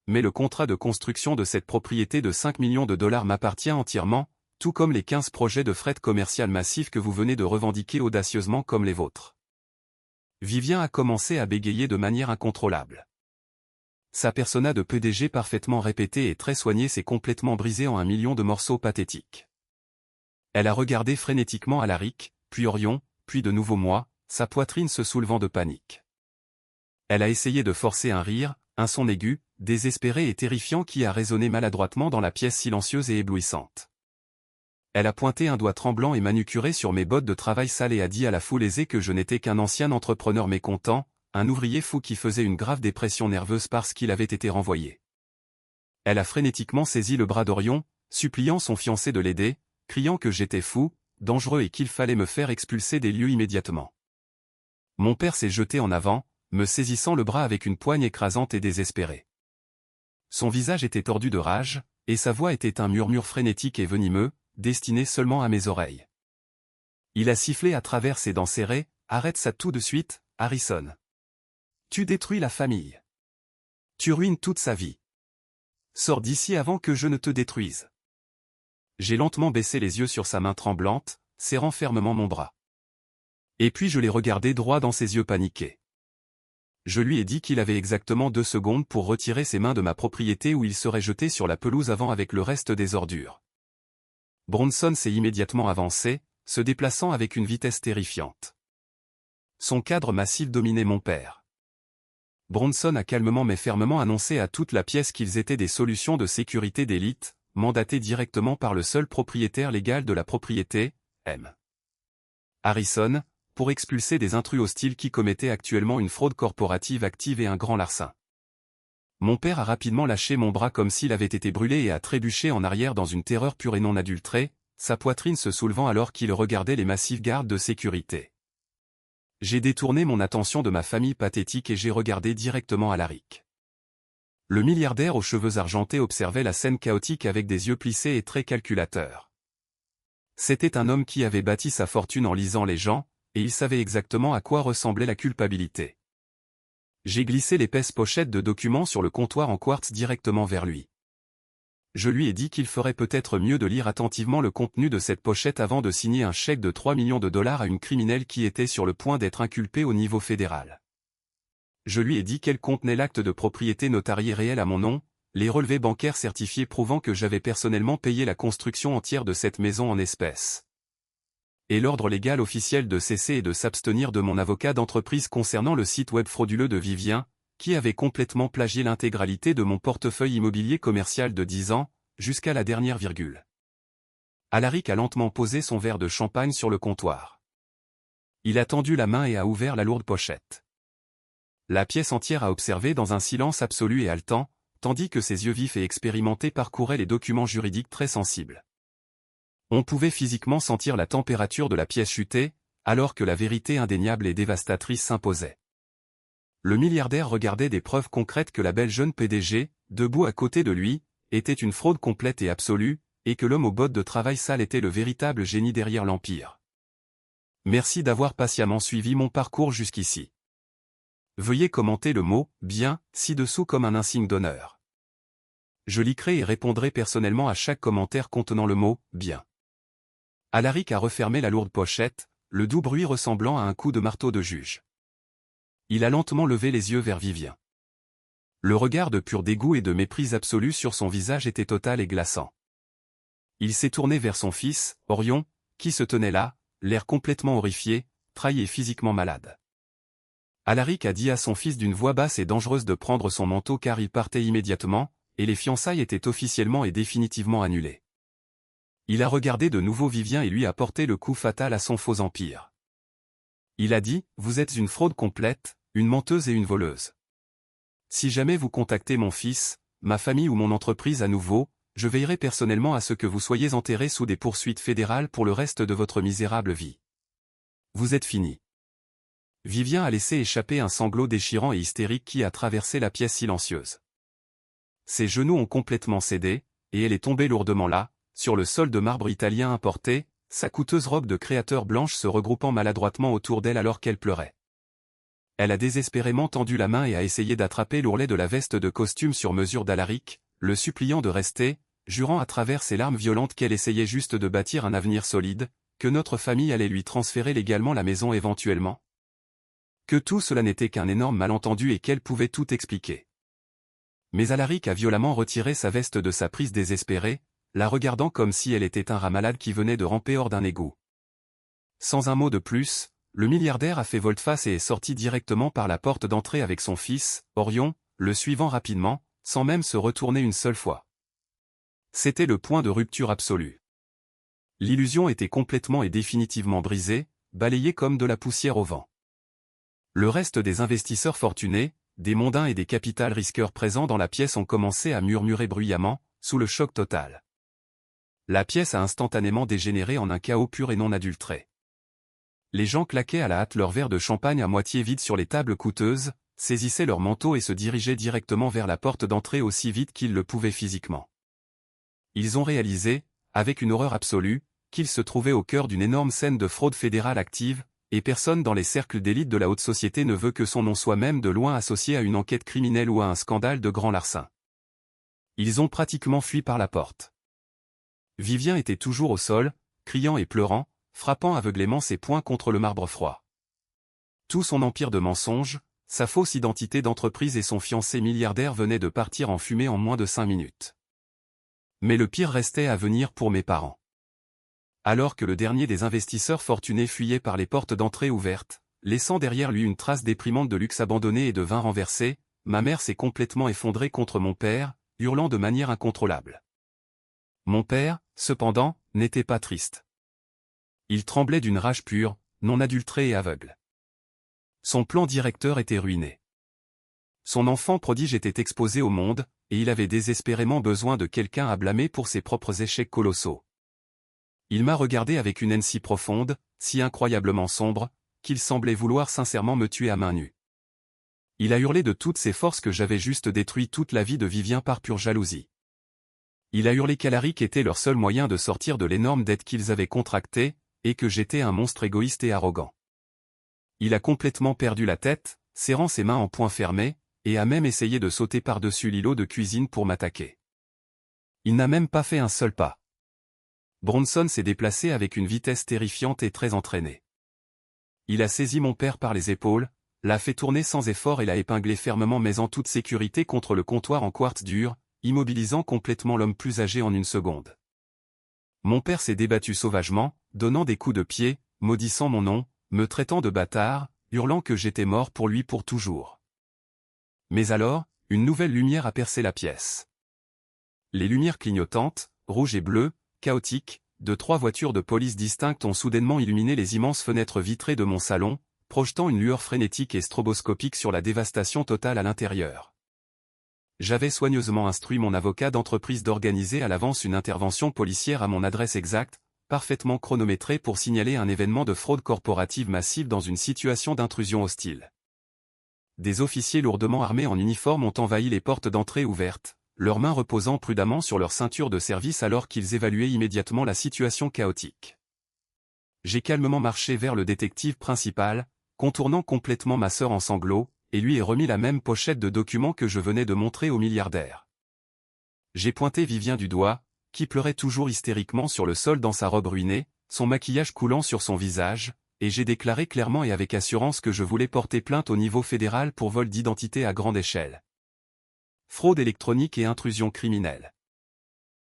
Mais le contrat de construction de cette propriété de 5 millions de dollars m'appartient entièrement, tout comme les 15 projets de fret commercial massif que vous venez de revendiquer audacieusement comme les vôtres. Vivien a commencé à bégayer de manière incontrôlable. Sa persona de PDG parfaitement répétée et très soignée s'est complètement brisée en 1 million de morceaux pathétiques. Elle a regardé frénétiquement Alaric, puis Orion, puis de nouveau moi, sa poitrine se soulevant de panique. Elle a essayé de forcer un rire, un son aigu, désespéré et terrifiant qui a résonné maladroitement dans la pièce silencieuse et éblouissante. Elle a pointé un doigt tremblant et manucuré sur mes bottes de travail sales et a dit à la foule aisée que je n'étais qu'un ancien entrepreneur mécontent, un ouvrier fou qui faisait une grave dépression nerveuse parce qu'il avait été renvoyé. Elle a frénétiquement saisi le bras d'Orion, suppliant son fiancé de l'aider, criant que j'étais fou, dangereux et qu'il fallait me faire expulser des lieux immédiatement. Mon père s'est jeté en avant, me saisissant le bras avec une poigne écrasante et désespérée. Son visage était tordu de rage, et sa voix était un murmure frénétique et venimeux, destiné seulement à mes oreilles. Il a sifflé à travers ses dents serrées, « Arrête ça tout de suite, Harrison. Tu détruis la famille. Tu ruines toute sa vie. Sors d'ici avant que je ne te détruise. » J'ai lentement baissé les yeux sur sa main tremblante, serrant fermement mon bras. Et puis je l'ai regardé droit dans ses yeux paniqués. Je lui ai dit qu'il avait exactement 2 secondes pour retirer ses mains de ma propriété ou il serait jeté sur la pelouse avant avec le reste des ordures. Bronson s'est immédiatement avancé, se déplaçant avec une vitesse terrifiante. Son cadre massif dominait mon père. Bronson a calmement mais fermement annoncé à toute la pièce qu'ils étaient des solutions de sécurité d'élite, mandatées directement par le seul propriétaire légal de la propriété, M. Harrison, pour expulser des intrus hostiles qui commettaient actuellement une fraude corporative active et un grand larcin. Mon père a rapidement lâché mon bras comme s'il avait été brûlé et a trébuché en arrière dans une terreur pure et non adultérée, sa poitrine se soulevant alors qu'il regardait les massifs gardes de sécurité. J'ai détourné mon attention de ma famille pathétique et j'ai regardé directement Alaric. Le milliardaire aux cheveux argentés observait la scène chaotique avec des yeux plissés et très calculateurs. C'était un homme qui avait bâti sa fortune en lisant les gens, et il savait exactement à quoi ressemblait la culpabilité. J'ai glissé l'épaisse pochette de documents sur le comptoir en quartz directement vers lui. Je lui ai dit qu'il ferait peut-être mieux de lire attentivement le contenu de cette pochette avant de signer un chèque de 3 millions de dollars à une criminelle qui était sur le point d'être inculpée au niveau fédéral. Je lui ai dit qu'elle contenait l'acte de propriété notarié réel à mon nom, les relevés bancaires certifiés prouvant que j'avais personnellement payé la construction entière de cette maison en espèces. Et l'ordre légal officiel de cesser et de s'abstenir de mon avocat d'entreprise concernant le site web frauduleux de Vivien, qui avait complètement plagié l'intégralité de mon portefeuille immobilier commercial de 10 ans, jusqu'à la dernière virgule. Alaric a lentement posé son verre de champagne sur le comptoir. Il a tendu la main et a ouvert la lourde pochette. La pièce entière a observé dans un silence absolu et haletant, tandis que ses yeux vifs et expérimentés parcouraient les documents juridiques très sensibles. On pouvait physiquement sentir la température de la pièce chuter, alors que la vérité indéniable et dévastatrice s'imposait. Le milliardaire regardait des preuves concrètes que la belle jeune PDG, debout à côté de lui, était une fraude complète et absolue, et que l'homme aux bottes de travail sales était le véritable génie derrière l'empire. Merci d'avoir patiemment suivi mon parcours jusqu'ici. Veuillez commenter le mot « bien » ci-dessous comme un insigne d'honneur. Je liquerai et répondrai personnellement à chaque commentaire contenant le mot « bien ». Alaric a refermé la lourde pochette, le doux bruit ressemblant à un coup de marteau de juge. Il a lentement levé les yeux vers Vivien. Le regard de pur dégoût et de méprise absolu sur son visage était total et glaçant. Il s'est tourné vers son fils, Orion, qui se tenait là, l'air complètement horrifié, trahi et physiquement malade. Alaric a dit à son fils d'une voix basse et dangereuse de prendre son manteau car il partait immédiatement, et les fiançailles étaient officiellement et définitivement annulées. Il a regardé de nouveau Vivien et lui a porté le coup fatal à son faux empire. Il a dit, vous êtes une fraude complète, une menteuse et une voleuse. Si jamais vous contactez mon fils, ma famille ou mon entreprise à nouveau, je veillerai personnellement à ce que vous soyez enterrés sous des poursuites fédérales pour le reste de votre misérable vie. Vous êtes fini. Vivien a laissé échapper un sanglot déchirant et hystérique qui a traversé la pièce silencieuse. Ses genoux ont complètement cédé, et elle est tombée lourdement là, sur le sol de marbre italien importé, sa coûteuse robe de créateur blanche se regroupant maladroitement autour d'elle alors qu'elle pleurait. Elle a désespérément tendu la main et a essayé d'attraper l'ourlet de la veste de costume sur mesure d'Alaric, le suppliant de rester, jurant à travers ses larmes violentes qu'elle essayait juste de bâtir un avenir solide, que notre famille allait lui transférer légalement la maison éventuellement. Que tout cela n'était qu'un énorme malentendu et qu'elle pouvait tout expliquer. Mais Alaric a violemment retiré sa veste de sa prise désespérée, la regardant comme si elle était un rat malade qui venait de ramper hors d'un égout. Sans un mot de plus, le milliardaire a fait volte-face et est sorti directement par la porte d'entrée avec son fils, Orion, le suivant rapidement, sans même se retourner une seule fois. C'était le point de rupture absolue. L'illusion était complètement et définitivement brisée, balayée comme de la poussière au vent. Le reste des investisseurs fortunés, des mondains et des capital risqueurs présents dans la pièce ont commencé à murmurer bruyamment, sous le choc total. La pièce a instantanément dégénéré en un chaos pur et non adultré. Les gens claquaient à la hâte leurs verres de champagne à moitié vides sur les tables coûteuses, saisissaient leurs manteaux et se dirigeaient directement vers la porte d'entrée aussi vite qu'ils le pouvaient physiquement. Ils ont réalisé, avec une horreur absolue, qu'ils se trouvaient au cœur d'une énorme scène de fraude fédérale active, et personne dans les cercles d'élite de la haute société ne veut que son nom soit même de loin associé à une enquête criminelle ou à un scandale de grand larcin. Ils ont pratiquement fui par la porte. Vivien était toujours au sol, criant et pleurant, frappant aveuglément ses poings contre le marbre froid. Tout son empire de mensonges, sa fausse identité d'entreprise et son fiancé milliardaire venaient de partir en fumée en moins de 5 minutes. Mais le pire restait à venir pour mes parents. Alors que le dernier des investisseurs fortunés fuyait par les portes d'entrée ouvertes, laissant derrière lui une trace déprimante de luxe abandonné et de vin renversé, ma mère s'est complètement effondrée contre mon père, hurlant de manière incontrôlable. Mon père, cependant, n'était pas triste. Il tremblait d'une rage pure, non adultrée et aveugle. Son plan directeur était ruiné. Son enfant prodige était exposé au monde, et il avait désespérément besoin de quelqu'un à blâmer pour ses propres échecs colossaux. Il m'a regardé avec une haine si profonde, si incroyablement sombre, qu'il semblait vouloir sincèrement me tuer à main nue. Il a hurlé de toutes ses forces que j'avais juste détruit toute la vie de Vivien par pure jalousie. Il a hurlé qu'Alaric était leur seul moyen de sortir de l'énorme dette qu'ils avaient contractée, et que j'étais un monstre égoïste et arrogant. Il a complètement perdu la tête, serrant ses mains en poing fermés, et a même essayé de sauter par-dessus l'îlot de cuisine pour m'attaquer. Il n'a même pas fait un seul pas. Bronson s'est déplacé avec une vitesse terrifiante et très entraînée. Il a saisi mon père par les épaules, l'a fait tourner sans effort et l'a épinglé fermement mais en toute sécurité contre le comptoir en quartz dur, immobilisant complètement l'homme plus âgé en une seconde. Mon père s'est débattu sauvagement, donnant des coups de pied, maudissant mon nom, me traitant de bâtard, hurlant que j'étais mort pour lui pour toujours. Mais alors, une nouvelle lumière a percé la pièce. Les lumières clignotantes, rouges et bleues, chaotiques, de 3 voitures de police distinctes ont soudainement illuminé les immenses fenêtres vitrées de mon salon, projetant une lueur frénétique et stroboscopique sur la dévastation totale à l'intérieur. J'avais soigneusement instruit mon avocat d'entreprise d'organiser à l'avance une intervention policière à mon adresse exacte, parfaitement chronométrée pour signaler un événement de fraude corporative massive dans une situation d'intrusion hostile. Des officiers lourdement armés en uniforme ont envahi les portes d'entrée ouvertes, leurs mains reposant prudemment sur leur ceinture de service alors qu'ils évaluaient immédiatement la situation chaotique. J'ai calmement marché vers le détective principal, contournant complètement ma sœur en sanglots, et lui ai remis la même pochette de documents que je venais de montrer au milliardaire. J'ai pointé Vivien du doigt, qui pleurait toujours hystériquement sur le sol dans sa robe ruinée, son maquillage coulant sur son visage, et j'ai déclaré clairement et avec assurance que je voulais porter plainte au niveau fédéral pour vol d'identité à grande échelle. Fraude électronique et intrusion criminelle.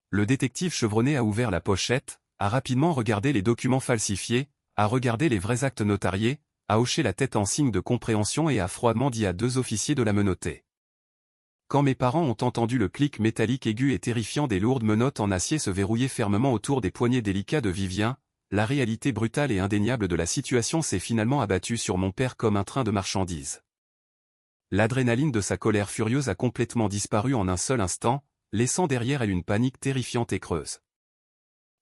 Le détective chevronné a ouvert la pochette, a rapidement regardé les documents falsifiés, a regardé les vrais actes notariés, a hoché la tête en signe de compréhension et a froidement dit à 2 officiers de la menotter. Quand mes parents ont entendu le clic métallique aigu et terrifiant des lourdes menottes en acier se verrouiller fermement autour des poignets délicats de Vivien, la réalité brutale et indéniable de la situation s'est finalement abattue sur mon père comme un train de marchandises. L'adrénaline de sa colère furieuse a complètement disparu en un seul instant, laissant derrière elle une panique terrifiante et creuse.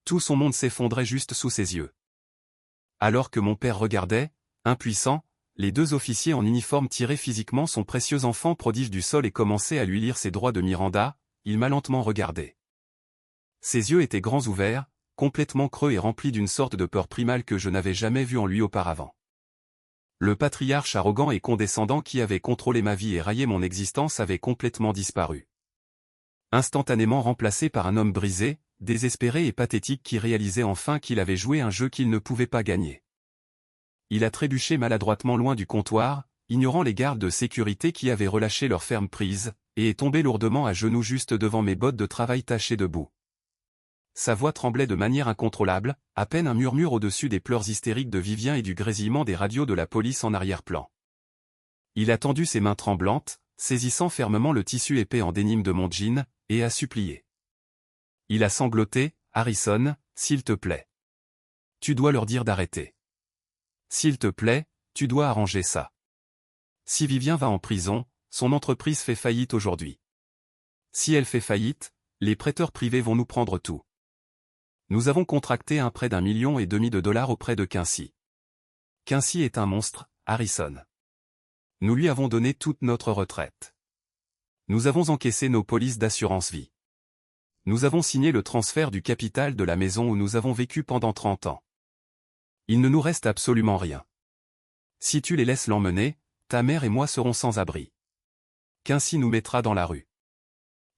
Tout son monde s'effondrait juste sous ses yeux. Alors que mon père regardait, impuissant, les 2 officiers en uniforme tiraient physiquement son précieux enfant prodige du sol et commençaient à lui lire ses droits de Miranda, il m'a lentement regardé. Ses yeux étaient grands ouverts, complètement creux et remplis d'une sorte de peur primale que je n'avais jamais vue en lui auparavant. Le patriarche arrogant et condescendant qui avait contrôlé ma vie et raillé mon existence avait complètement disparu. Instantanément remplacé par un homme brisé, désespéré et pathétique qui réalisait enfin qu'il avait joué un jeu qu'il ne pouvait pas gagner. Il a trébuché maladroitement loin du comptoir, ignorant les gardes de sécurité qui avaient relâché leur ferme prise, et est tombé lourdement à genoux juste devant mes bottes de travail tachées de boue. Sa voix tremblait de manière incontrôlable, à peine un murmure au-dessus des pleurs hystériques de Vivien et du grésillement des radios de la police en arrière-plan. Il a tendu ses mains tremblantes, saisissant fermement le tissu épais en dénime de mon jean, et a supplié. Il a sangloté, « Harrison, s'il te plaît. Tu dois leur dire d'arrêter. S'il te plaît, tu dois arranger ça. Si Vivien va en prison, son entreprise fait faillite aujourd'hui. Si elle fait faillite, les prêteurs privés vont nous prendre tout. Nous avons contracté un prêt d'1,5 million auprès de Quincy. Quincy est un monstre, Harrison. Nous lui avons donné toute notre retraite. Nous avons encaissé nos polices d'assurance vie. Nous avons signé le transfert du capital de la maison où nous avons vécu pendant 30 ans. Il ne nous reste absolument rien. Si tu les laisses l'emmener, ta mère et moi serons sans abri. Quincy nous mettra dans la rue.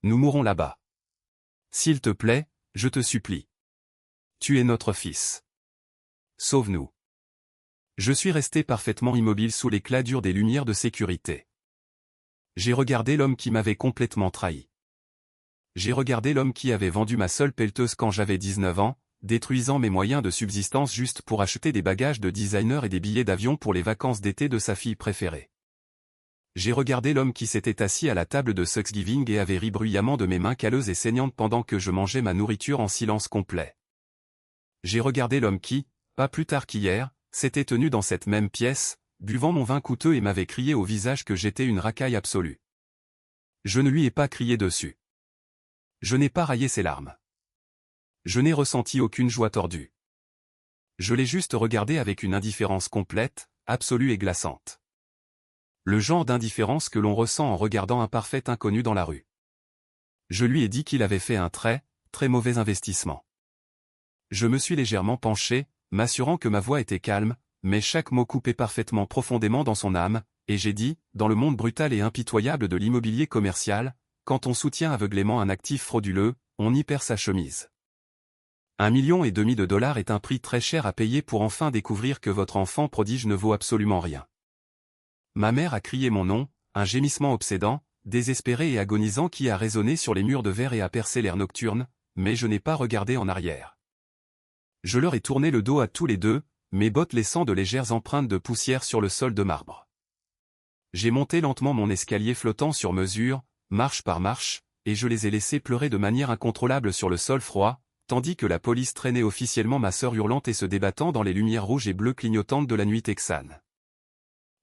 Nous mourrons là-bas. S'il te plaît, je te supplie. Tu es notre fils. Sauve-nous. Je suis resté parfaitement immobile sous l'éclat dur des lumières de sécurité. J'ai regardé l'homme qui m'avait complètement trahi. J'ai regardé l'homme qui avait vendu ma seule pelleteuse quand j'avais 19 ans, détruisant mes moyens de subsistance juste pour acheter des bagages de designer et des billets d'avion pour les vacances d'été de sa fille préférée. J'ai regardé l'homme qui s'était assis à la table de Thanksgiving et avait ri bruyamment de mes mains calleuses et saignantes pendant que je mangeais ma nourriture en silence complet. J'ai regardé l'homme qui, pas plus tard qu'hier, s'était tenu dans cette même pièce, buvant mon vin coûteux et m'avait crié au visage que j'étais une racaille absolue. Je ne lui ai pas crié dessus. Je n'ai pas raillé ses larmes. Je n'ai ressenti aucune joie tordue. Je l'ai juste regardé avec une indifférence complète, absolue et glaçante. Le genre d'indifférence que l'on ressent en regardant un parfait inconnu dans la rue. Je lui ai dit qu'il avait fait un très mauvais investissement. Je me suis légèrement penché, m'assurant que ma voix était calme, mais chaque mot coupait parfaitement profondément dans son âme, et j'ai dit, dans le monde brutal et impitoyable de l'immobilier commercial, quand on soutient aveuglément un actif frauduleux, on y perd sa chemise. 1,5 million est un prix très cher à payer pour enfin découvrir que votre enfant prodige ne vaut absolument rien. Ma mère a crié mon nom, un gémissement obsédant, désespéré et agonisant qui a résonné sur les murs de verre et a percé l'air nocturne, mais je n'ai pas regardé en arrière. Je leur ai tourné le dos à tous les deux, mes bottes laissant de légères empreintes de poussière sur le sol de marbre. J'ai monté lentement mon escalier flottant sur mesure, marche par marche, et je les ai laissés pleurer de manière incontrôlable sur le sol froid, tandis que la police traînait officiellement ma sœur hurlante et se débattant dans les lumières rouges et bleues clignotantes de la nuit texane.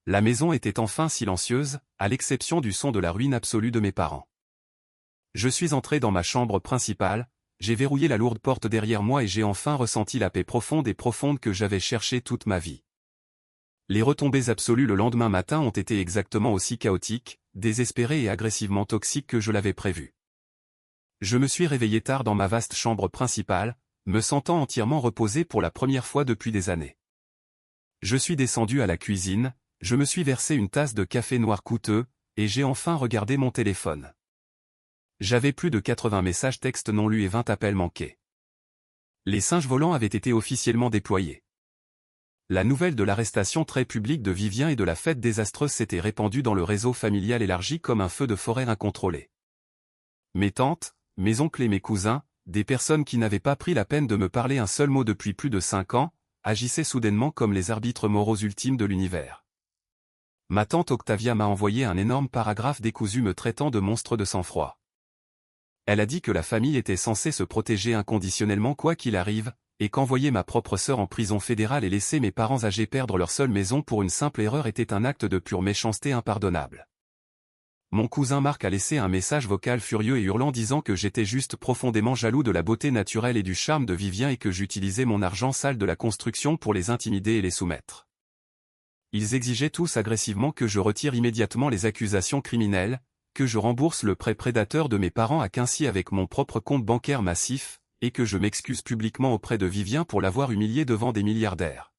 La maison était enfin silencieuse, à l'exception du son de la ruine absolue de mes parents. Je suis entré dans ma chambre principale, j'ai verrouillé la lourde porte derrière moi et j'ai enfin ressenti la paix profonde que j'avais cherchée toute ma vie. Les retombées absolues le lendemain matin ont été exactement aussi chaotiques, désespérées et agressivement toxiques que je l'avais prévu. Je me suis réveillé tard dans ma vaste chambre principale, me sentant entièrement reposé pour la première fois depuis des années. Je suis descendu à la cuisine, je me suis versé une tasse de café noir coûteux, et j'ai enfin regardé mon téléphone. J'avais plus de 80 messages textes non lus et 20 appels manqués. Les singes volants avaient été officiellement déployés. La nouvelle de l'arrestation très publique de Vivien et de la fête désastreuse s'était répandue dans le réseau familial élargi comme un feu de forêt incontrôlé. Mes tantes, mes oncles et mes cousins, des personnes qui n'avaient pas pris la peine de me parler un seul mot depuis plus de 5 ans, agissaient soudainement comme les arbitres moraux ultimes de l'univers. Ma tante Octavia m'a envoyé un énorme paragraphe décousu me traitant de monstre de sang-froid. Elle a dit que la famille était censée se protéger inconditionnellement quoi qu'il arrive, et qu'envoyer ma propre sœur en prison fédérale et laisser mes parents âgés perdre leur seule maison pour une simple erreur était un acte de pure méchanceté impardonnable. Mon cousin Marc a laissé un message vocal furieux et hurlant disant que j'étais juste profondément jaloux de la beauté naturelle et du charme de Vivien et que j'utilisais mon argent sale de la construction pour les intimider et les soumettre. Ils exigeaient tous agressivement que je retire immédiatement les accusations criminelles, que je rembourse le prêt prédateur de mes parents à Quincy avec mon propre compte bancaire massif, et que je m'excuse publiquement auprès de Vivien pour l'avoir humilié devant des milliardaires.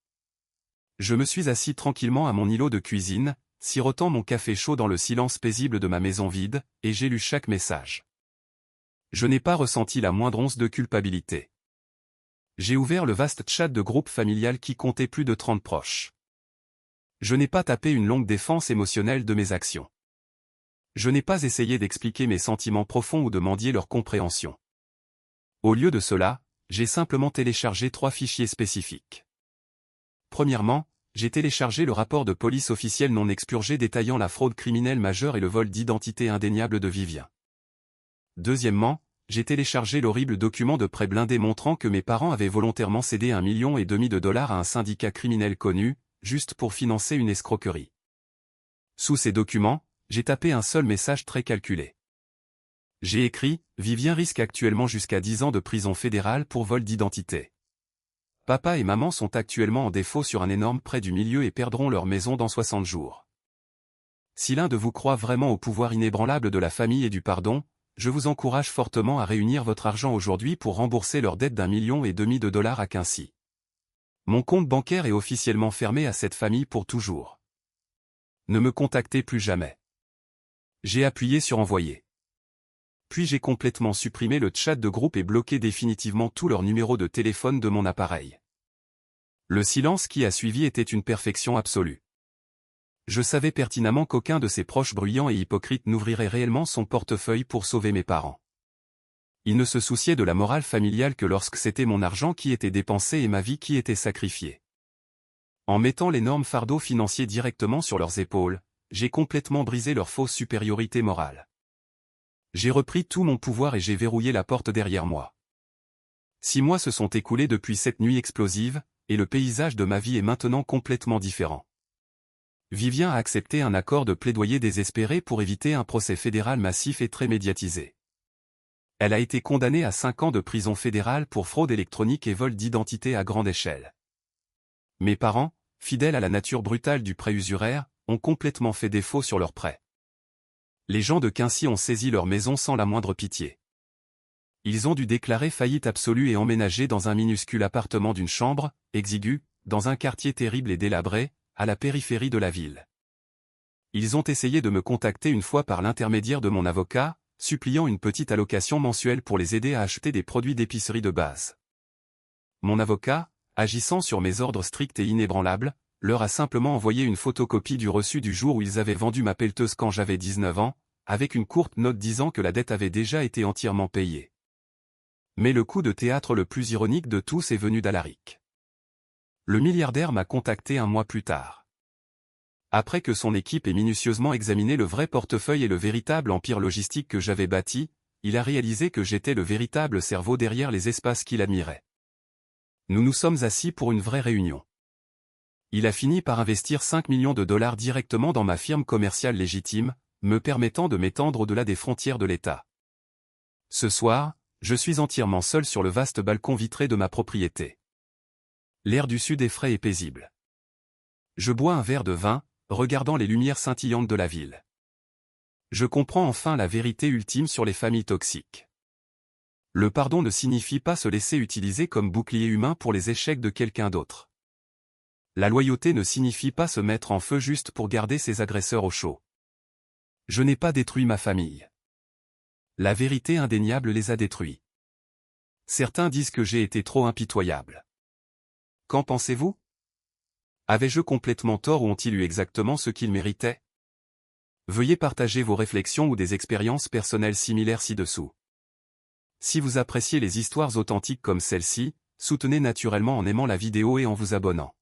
Je me suis assis tranquillement à mon îlot de cuisine, sirotant mon café chaud dans le silence paisible de ma maison vide, et j'ai lu chaque message. Je n'ai pas ressenti la moindre once de culpabilité. J'ai ouvert le vaste chat de groupe familial qui comptait plus de 30 proches. Je n'ai pas tapé une longue défense émotionnelle de mes actions. Je n'ai pas essayé d'expliquer mes sentiments profonds ou de mendier leur compréhension. Au lieu de cela, j'ai simplement téléchargé 3 fichiers spécifiques. Premièrement, j'ai téléchargé le rapport de police officiel non expurgé détaillant la fraude criminelle majeure et le vol d'identité indéniable de Vivien. Deuxièmement, j'ai téléchargé l'horrible document de prêt blindé montrant que mes parents avaient volontairement cédé $1,5 million à un syndicat criminel connu, juste pour financer une escroquerie. Sous ces documents, j'ai tapé un seul message très calculé. J'ai écrit « Vivien risque actuellement jusqu'à 10 ans de prison fédérale pour vol d'identité. Papa et maman sont actuellement en défaut sur un énorme prêt du milieu et perdront leur maison dans 60 jours. Si l'un de vous croit vraiment au pouvoir inébranlable de la famille et du pardon, je vous encourage fortement à réunir votre argent aujourd'hui pour rembourser leur dette $1,5 million à Quincy. Mon compte bancaire est officiellement fermé à cette famille pour toujours. Ne me contactez plus jamais. » J'ai appuyé sur envoyer. Puis j'ai complètement supprimé le chat de groupe et bloqué définitivement tous leurs numéros de téléphone de mon appareil. Le silence qui a suivi était une perfection absolue. Je savais pertinemment qu'aucun de ses proches bruyants et hypocrites n'ouvrirait réellement son portefeuille pour sauver mes parents. Ils ne se souciaient de la morale familiale que lorsque c'était mon argent qui était dépensé et ma vie qui était sacrifiée. En mettant l'énorme fardeau financier directement sur leurs épaules, j'ai complètement brisé leur fausse supériorité morale. J'ai repris tout mon pouvoir et j'ai verrouillé la porte derrière moi. 6 mois se sont écoulés depuis cette nuit explosive, et le paysage de ma vie est maintenant complètement différent. Vivien a accepté un accord de plaidoyer désespéré pour éviter un procès fédéral massif et très médiatisé. Elle a été condamnée à 5 ans de prison fédérale pour fraude électronique et vol d'identité à grande échelle. Mes parents, fidèles à la nature brutale du prêt usuraire, ont complètement fait défaut sur leur prêt. Les gens de Quincy ont saisi leur maison sans la moindre pitié. Ils ont dû déclarer faillite absolue et emménager dans un minuscule appartement d'une chambre, exigu, dans un quartier terrible et délabré, à la périphérie de la ville. Ils ont essayé de me contacter une fois par l'intermédiaire de mon avocat, suppliant une petite allocation mensuelle pour les aider à acheter des produits d'épicerie de base. Mon avocat, agissant sur mes ordres stricts et inébranlables, leur a simplement envoyé une photocopie du reçu du jour où ils avaient vendu ma pelleteuse quand j'avais 19 ans, avec une courte note disant que la dette avait déjà été entièrement payée. Mais le coup de théâtre le plus ironique de tous est venu d'Alaric. Le milliardaire m'a contacté 1 mois plus tard. Après que son équipe ait minutieusement examiné le vrai portefeuille et le véritable empire logistique que j'avais bâti, il a réalisé que j'étais le véritable cerveau derrière les espaces qu'il admirait. Nous nous sommes assis pour une vraie réunion. Il a fini par investir $5 millions directement dans ma firme commerciale légitime, me permettant de m'étendre au-delà des frontières de l'État. Ce soir, je suis entièrement seul sur le vaste balcon vitré de ma propriété. L'air du sud est frais et paisible. Je bois un verre de vin, regardant les lumières scintillantes de la ville. Je comprends enfin la vérité ultime sur les familles toxiques. Le pardon ne signifie pas se laisser utiliser comme bouclier humain pour les échecs de quelqu'un d'autre. La loyauté ne signifie pas se mettre en feu juste pour garder ses agresseurs au chaud. Je n'ai pas détruit ma famille. La vérité indéniable les a détruits. Certains disent que j'ai été trop impitoyable. Qu'en pensez-vous? Avais-je complètement tort ou ont-ils eu exactement ce qu'ils méritaient? Veuillez partager vos réflexions ou des expériences personnelles similaires ci-dessous. Si vous appréciez les histoires authentiques comme celle-ci, soutenez naturellement en aimant la vidéo et en vous abonnant.